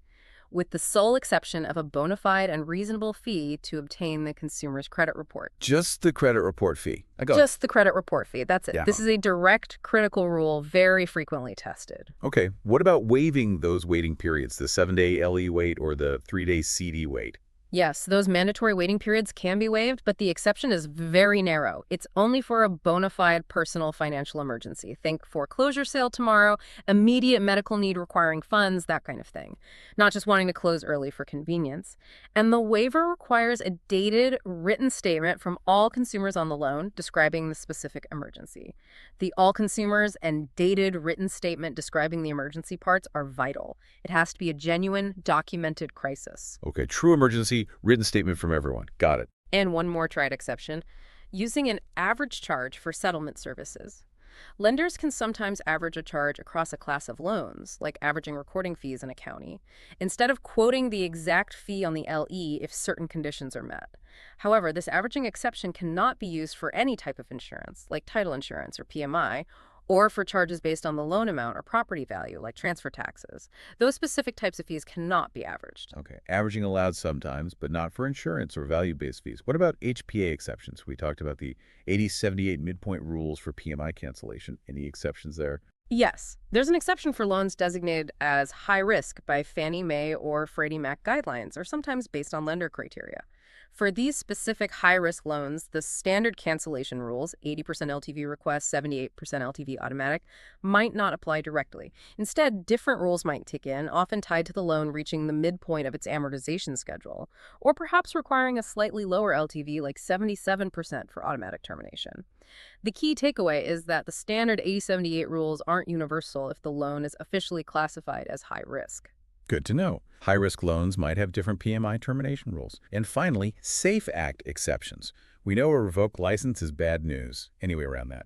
with the sole exception of a bona fide and reasonable fee to obtain the consumer's credit report. Just the credit report fee. Just the credit report fee. That's it. Yeah. This is a direct critical rule, very frequently tested. Okay, what about waiving those waiting periods, the 7-day LE wait or the 3-day CD wait? Yes, those mandatory waiting periods can be waived, but the exception is very narrow. It's only for a bona fide personal financial emergency. Think foreclosure sale tomorrow, immediate medical need requiring funds, that kind of thing. Not just wanting to close early for convenience. And the waiver requires a dated written statement from all consumers on the loan describing the specific emergency. The all consumers and dated written statement describing the emergency parts are vital. It has to be a genuine, documented crisis. Okay, true emergency, written statement from everyone. Got it. And one more TRID exception, using an average charge for settlement services. Lenders can sometimes average a charge across a class of loans, like averaging recording fees in a county, instead of quoting the exact fee on the LE if certain conditions are met. However, this averaging exception cannot be used for any type of insurance, like title insurance or PMI, or for charges based on the loan amount or property value, like transfer taxes. Those specific types of fees cannot be averaged. Okay, averaging allowed sometimes, but not for insurance or value-based fees. What about HPA exceptions? We talked about the 80/78 midpoint rules for PMI cancellation. Any exceptions there? Yes, there's an exception for loans designated as high risk by Fannie Mae or Freddie Mac guidelines, or sometimes based on lender criteria. For these specific high-risk loans, the standard cancellation rules, 80% LTV request, 78% LTV automatic, might not apply directly. Instead, different rules might kick in, often tied to the loan reaching the midpoint of its amortization schedule, or perhaps requiring a slightly lower LTV like 77% for automatic termination. The key takeaway is that the standard 80/78 rules aren't universal if the loan is officially classified as high risk. Good to know. High-risk loans might have different PMI termination rules. And finally, SAFE Act exceptions. We know a revoked license is bad news. Any way around that?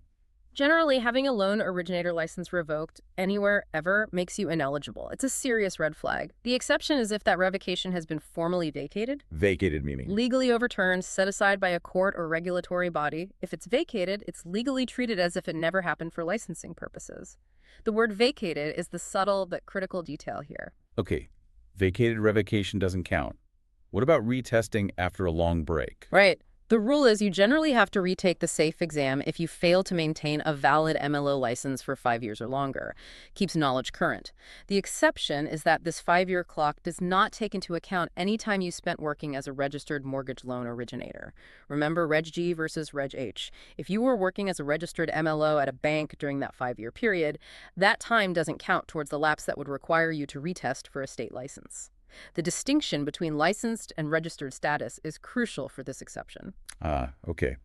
Generally, having a loan originator license revoked anywhere ever makes you ineligible. It's a serious red flag. The exception is if that revocation has been formally vacated, Vacated meaning? legally overturned, set aside by a court or regulatory body. If it's vacated, it's legally treated as if it never happened for licensing purposes. The word vacated is the subtle but critical detail here. Okay, vacated revocation doesn't count. What about retesting after a long break? Right. The rule is you generally have to retake the SAFE exam if you fail to maintain a valid MLO license for 5 years or longer. Keeps knowledge current. The exception is that this 5-year clock does not take into account any time you spent working as a registered mortgage loan originator. Remember Reg G versus Reg H. If you were working as a registered MLO at a bank during that 5-year period, that time doesn't count towards the lapse that would require you to retest for a state license. The distinction between licensed and registered status is crucial for this exception. Okay.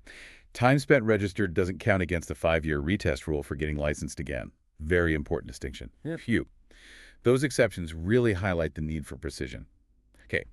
Time spent registered doesn't count against the 5-year retest rule for getting licensed again. Very important distinction. Phew. Those exceptions really highlight the need for precision. Okay,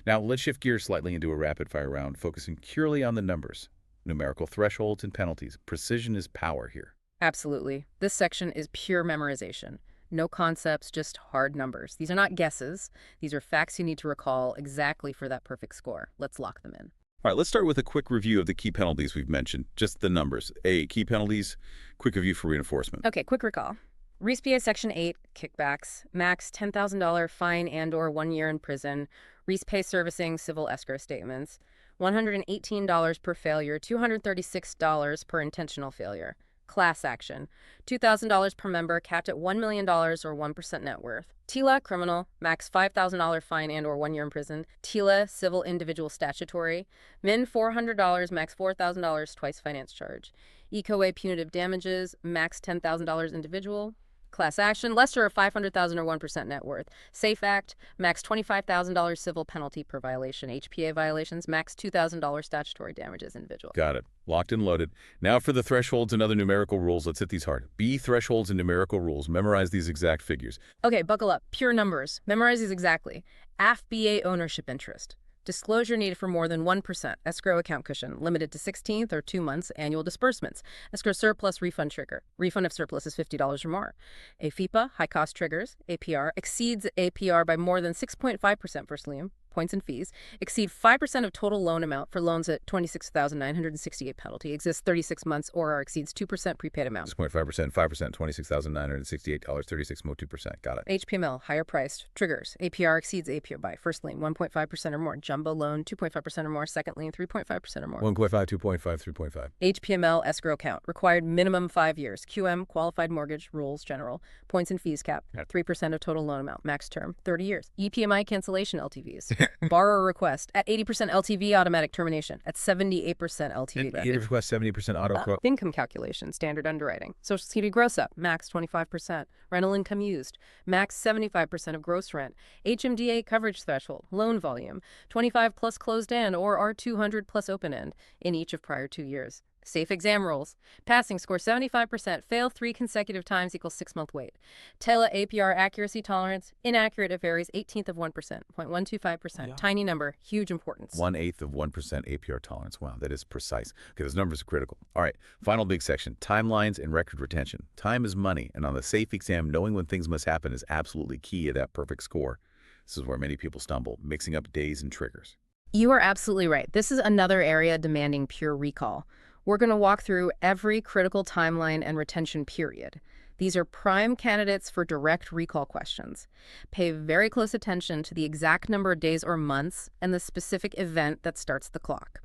now let's shift gears slightly into a rapid-fire round, focusing purely on the numbers. Numerical thresholds and penalties. Precision is power here. Absolutely. This section is pure memorization. No concepts, just hard numbers. These are not guesses. These are facts you need to recall exactly for that perfect score. Let's lock them in. All right, let's start with a quick review of the key penalties we've mentioned. Just the numbers. Key penalties, quick review for reinforcement. Okay, quick recall. RESPA Section 8, kickbacks, max $10,000 fine and/or 1 year in prison, RESPA servicing civil escrow statements, $118 per failure, $236 per intentional failure. Class action, $2,000 per member, capped at $1 million or 1% net worth. TILA, criminal, max $5,000 fine and or 1 year in prison. TILA, civil individual statutory, min $400, max $4,000 twice finance charge. ECOA, punitive damages, max $10,000 individual. Class action, lesser of $500,000 or 1% net worth. SAFE Act, max $25,000 civil penalty per violation. HPA violations, max $2,000 statutory damages individual. Got it. Locked and loaded. Now for the thresholds and other numerical rules. Let's hit these hard. B, thresholds and numerical rules. Memorize these exact figures. Okay, buckle up. Pure numbers. Memorize these exactly. AFBA ownership interest. Disclosure needed for more than 1%. Escrow account cushion, limited to 16th or 2 months annual disbursements. Escrow surplus refund trigger. Refund if surplus is $50 or more. AFIPA, high cost triggers. APR, exceeds APR by more than 6.5% first lien. Points and fees. Exceed 5% of total loan amount for loans at $26,968 penalty. Exists 36 months or exceeds 2% prepaid amount. 6.5%, 5%, $26,968, 36 more 2%. Got it. HPML, higher priced. Triggers. APR exceeds APR by first lien 1.5% or more. Jumbo loan 2.5% or more. Second lien 3.5% or more. 1.5, 2.5, 3.5. HPML escrow account. Required minimum 5 years. QM, qualified mortgage, rules, general. Points and fees cap. 3% of total loan amount. Max term, 30 years. EPMI cancellation LTVs. Borrower request at 80% LTV, automatic termination at 78% LTV. 80 request, 70% auto quote. Income calculation, standard underwriting. Social Security gross up, max 25%. Rental income used, max 75% of gross rent. HMDA coverage threshold, loan volume, 25 plus closed end or R200 plus open end in each of prior 2 years. Safe exam rules. Passing score 75%. Fail 3 consecutive times equals 6-month wait. TELA APR accuracy tolerance. Inaccurate, it varies 1/18 of 1%. 0.125%. Yeah. Tiny number. Huge importance. 1/8 of 1% APR tolerance. Wow, that is precise. Okay, those numbers are critical. All right, final big section, timelines and record retention. Time is money, and on the safe exam, knowing when things must happen is absolutely key to that perfect score. This is where many people stumble, mixing up days and triggers. You are absolutely right. This is another area demanding pure recall. We're going to walk through every critical timeline and retention period. These are prime candidates for direct recall questions. Pay very close attention to the exact number of days or months and the specific event that starts the clock.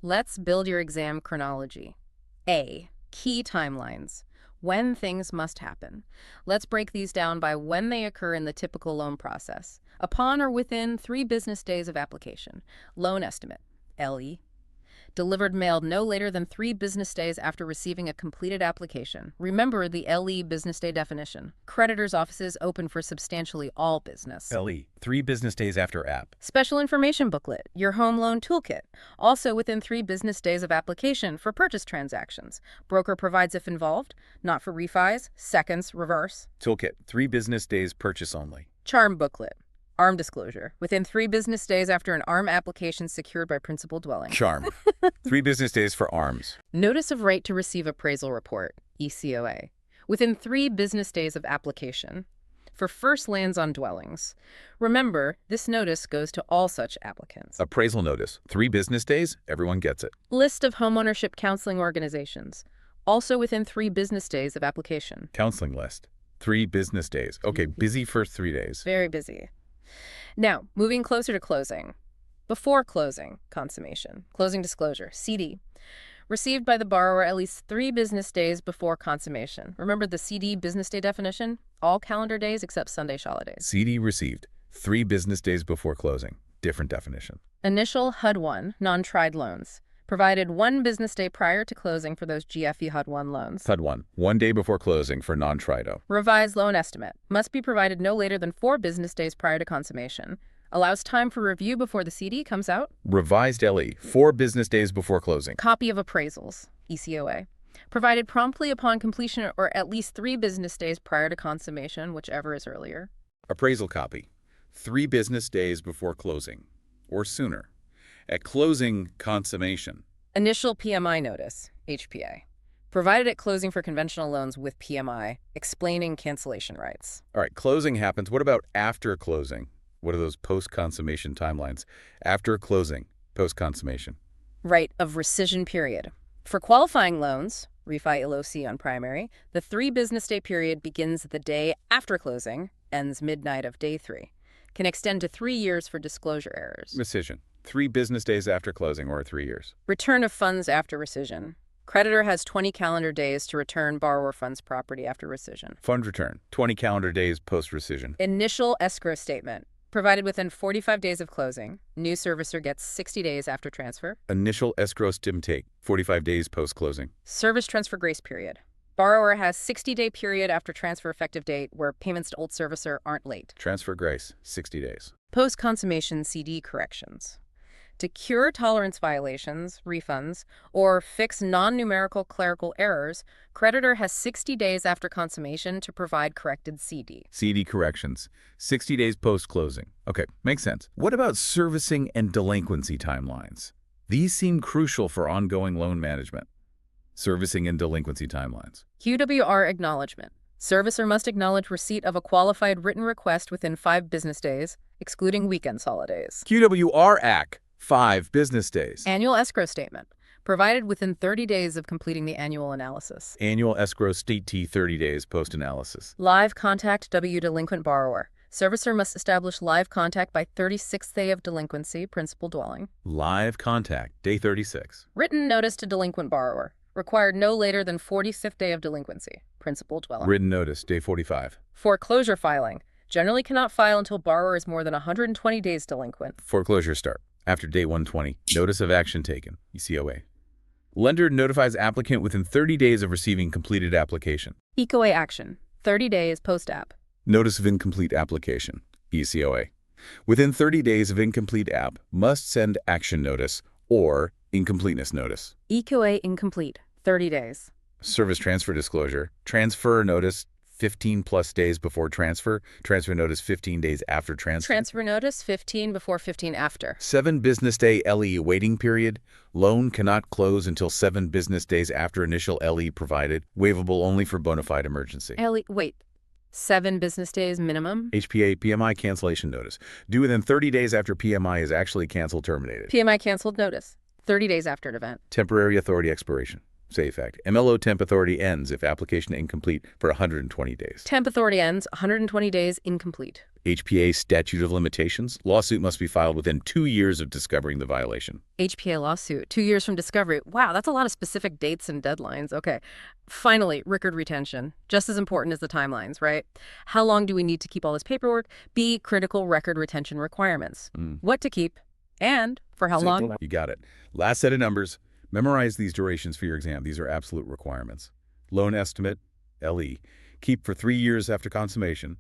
Let's build your exam chronology. A. Key timelines. When things must happen. Let's break these down by when they occur in the typical loan process. Upon or within 3 business days of application. Loan estimate, LE. Delivered mailed no later than 3 business days after receiving a completed application. Remember the LE business day definition. Creditors' offices open for substantially all business. LE, 3 business days after app. Special information booklet, your home loan toolkit. Also within 3 business days of application for purchase transactions. Broker provides if involved, not for refis, seconds, reverse. Toolkit, 3 business days purchase only. Charm booklet. ARM disclosure. Within 3 business days after an ARM application secured by principal dwelling. Charm, 3 business days for ARMs. Notice of right to receive appraisal report, ECOA. Within 3 business days of application. For first lands on dwellings. Remember, this notice goes to all such applicants. Appraisal notice, 3 business days, everyone gets it. List of homeownership counseling organizations. Also within 3 business days of application. Counseling list, 3 business days. Okay, busy first 3 days. Very busy. Now, moving closer to closing. Before closing, consummation. Closing disclosure, CD. Received by the borrower at least 3 business days before consummation. Remember the CD business day definition? All calendar days except Sunday holidays. CD received, 3 business days before closing. Different definition. Initial HUD-1, non-TRID loans. Provided 1 business day prior to closing for those GFE HUD-1 loans. HUD-1, 1 day before closing for non-TRIDO. Revised loan estimate. Must be provided no later than 4 business days prior to consummation. Allows time for review before the CD comes out. Revised LE, 4 business days before closing. Copy of appraisals, ECOA. Provided promptly upon completion or at least 3 business days prior to consummation, whichever is earlier. Appraisal copy, 3 business days before closing, or sooner. At closing, consummation. Initial PMI notice, HPA. Provided at closing for conventional loans with PMI, explaining cancellation rights. All right, closing happens. What about after closing? What are those post-consummation timelines? After closing, post-consummation. Right of rescission period. For qualifying loans, refi LOC on primary, the 3 business day period begins the day after closing, ends midnight of day 3. Can extend to 3 years for disclosure errors. Rescission, 3 business days after closing or 3 years. Return of funds after rescission. Creditor has 20 calendar days to return borrower funds property after rescission. Fund return, 20 calendar days post-rescission. Initial escrow statement. Provided within 45 days of closing. New servicer gets 60 days after transfer. Initial escrow stim take, 45 days post-closing. Service transfer grace period. Borrower has 60-day period after transfer effective date where payments to old servicer aren't late. Transfer grace, 60 days. Post-consummation CD corrections. To cure tolerance violations, refunds, or fix non-numerical clerical errors, creditor has 60 days after consummation to provide corrected CD. CD corrections, 60 days post-closing. Okay, makes sense. What about servicing and delinquency timelines? These seem crucial for ongoing loan management. Servicing and delinquency timelines. QWR acknowledgement. Servicer must acknowledge receipt of a qualified written request within 5 business days, excluding weekends holidays. QWR AC, 5 business days. Annual escrow statement. Provided within 30 days of completing the annual analysis. Annual escrow state T 30 days post-analysis. Live contact W delinquent borrower. Servicer must establish live contact by 36th day of delinquency, principal dwelling. Live contact, day 36. Written notice to delinquent borrower. Required no later than 45th day of delinquency, principal dwelling. Written notice, day 45. Foreclosure filing. Generally cannot file until borrower is more than 120 days delinquent. Foreclosure start after day 120. Notice of action taken, ECOA. Lender notifies applicant within 30 days of receiving completed application. ECOA action, 30 days post-app. Notice of incomplete application, ECOA. Within 30 days of incomplete app, must send action notice or incompleteness notice. ECOA incomplete, 30 days. Service transfer disclosure, transfer notice 15 plus days before transfer, transfer notice 15 days after transfer. Transfer notice 15 before 15 after. 7 business day LE waiting period. Loan cannot close until 7 business days after initial LE provided. Waivable only for bona fide emergency. Wait, 7 business days minimum? HPA PMI cancellation notice. Due within 30 days after PMI is actually canceled terminated. PMI canceled notice, 30 days after an event. Temporary authority expiration. Safe Act. MLO temp authority ends if application incomplete for 120 days. Temp authority ends, 120 days incomplete. HPA statute of limitations. Lawsuit must be filed within 2 years of discovering the violation. HPA lawsuit, 2 years from discovery. Wow, that's a lot of specific dates and deadlines. Okay. Finally, record retention. Just as important as the timelines, right? How long do we need to keep all this paperwork? B, critical record retention requirements. What to keep and for how long? You got it. Last set of numbers. Memorize these durations for your exam. These are absolute requirements. Loan estimate, LE. Keep for 3 years after consummation.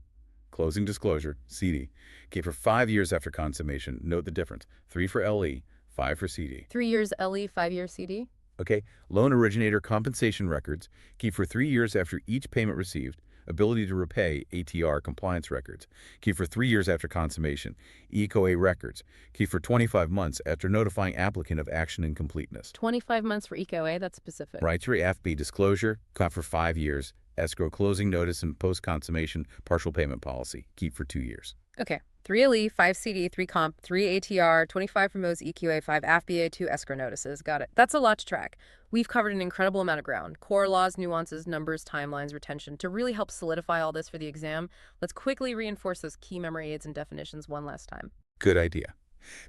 Closing disclosure, CD. Keep for 5 years after consummation. Note the difference. 3 for LE, 5 for CD. 3 years LE, 5 years CD? Okay. Loan originator compensation records. Keep for 3 years after each payment received. Ability to repay, ATR compliance records. Keep for 3 years after consummation. ECOA records. Keep for 25 months after notifying applicant of action incompleteness. 25 months for ECOA, that's specific. Right to FB disclosure. Keep for 5 years. Escrow closing notice and post-consummation partial payment policy. Keep for 2 years. Okay. 3 LE, 5 CD, 3 comp, 3 ATR, 25 for most EQA, 5 FBA, 2 escrow notices. Got it. That's a lot to track. We've covered an incredible amount of ground. Core laws, nuances, numbers, timelines, retention. To really help solidify all this for the exam, let's quickly reinforce those key memory aids and definitions one last time. Good idea.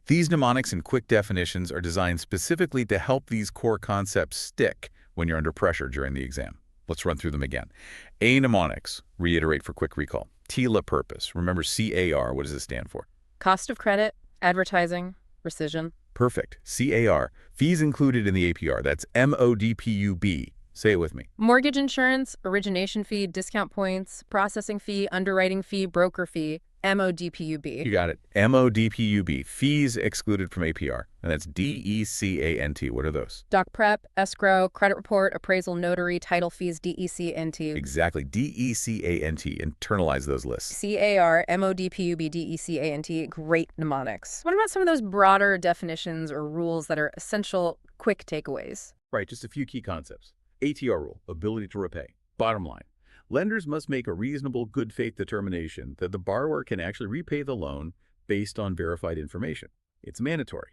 These mnemonics and quick definitions are designed specifically to help these core concepts stick when you're under pressure during the exam. Let's run through them again. A mnemonics, reiterate for quick recall. TILA purpose. Remember CAR, what does it stand for? Cost of credit, advertising, rescission. Perfect. CAR, fees included in the APR. That's MODPUB. Say it with me. Mortgage insurance, origination fee, discount points, processing fee, underwriting fee, broker fee, MODPUB. You got it. MODPUB, fees excluded from APR. And that's DECANT. What are those? Doc prep, escrow, credit report, appraisal, notary, title fees, DECANT. Exactly. DECANT. Internalize those lists. CAR, MODPUB, DECANT. Great mnemonics. What about some of those broader definitions or rules that are essential, quick takeaways? Right, just a few key concepts. ATR rule, ability to repay. Bottom line, lenders must make a reasonable good faith determination that the borrower can actually repay the loan based on verified information. It's mandatory.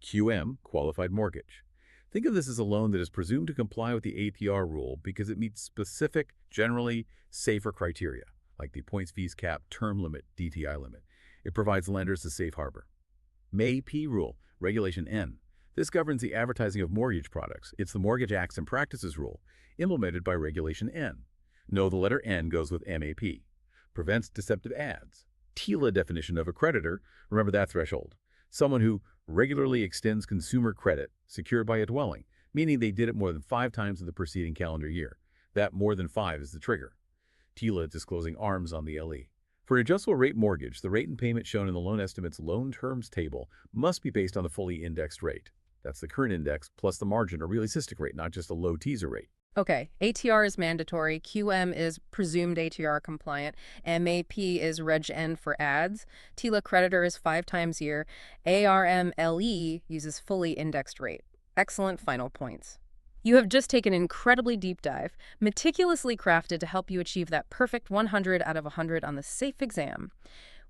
QM, qualified mortgage. Think of this as a loan that is presumed to comply with the ATR rule because it meets specific, generally safer criteria, like the points fees cap, term limit, DTI limit. It provides lenders a safe harbor. MAP rule, regulation N. This governs the advertising of mortgage products. It's the Mortgage Acts and Practices rule, implemented by regulation N. Know the letter N goes with MAP. Prevents deceptive ads. TILA definition of a creditor, remember that threshold. Someone who regularly extends consumer credit secured by a dwelling, meaning they did it more than 5 times in the preceding calendar year. That more than 5 is the trigger. TILA disclosing arms on the LE. For adjustable rate mortgage, the rate and payment shown in the loan estimate's loan terms table must be based on the fully indexed rate. That's the current index plus the margin or realistic rate, not just a low teaser rate. Okay, ATR is mandatory, QM is presumed ATR compliant, MAP is Reg N for ads, TILA creditor is 5 times year, ARMLE uses fully indexed rate. Excellent final points. You have just taken an incredibly deep dive, meticulously crafted to help you achieve that perfect 100 out of 100 on the SAFE exam.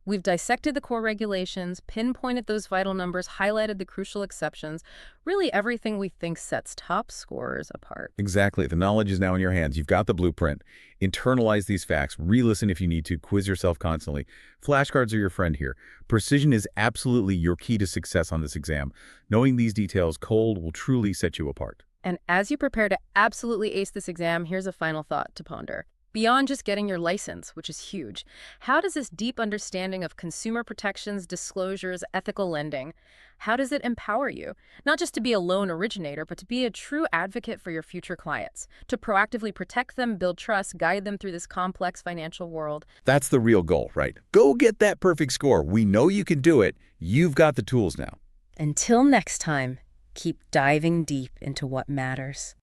We've dissected the core regulations, pinpointed those vital numbers, highlighted the crucial exceptions, really everything we think sets top scorers apart. Exactly. The knowledge is now in your hands. You've got the blueprint. Internalize these facts. Re-listen if you need to. Quiz yourself constantly. Flashcards are your friend here. Precision is absolutely your key to success on this exam. Knowing these details cold will truly set you apart. And as you prepare to absolutely ace this exam, here's a final thought to ponder. Beyond just getting your license, which is huge, how does this deep understanding of consumer protections, disclosures, ethical lending, how does it empower you? Not just to be a loan originator, but to be a true advocate for your future clients, to proactively protect them, build trust, guide them through this complex financial world. That's the real goal, right? Go get that perfect score. We know you can do it. You've got the tools now. Until next time, keep diving deep into what matters.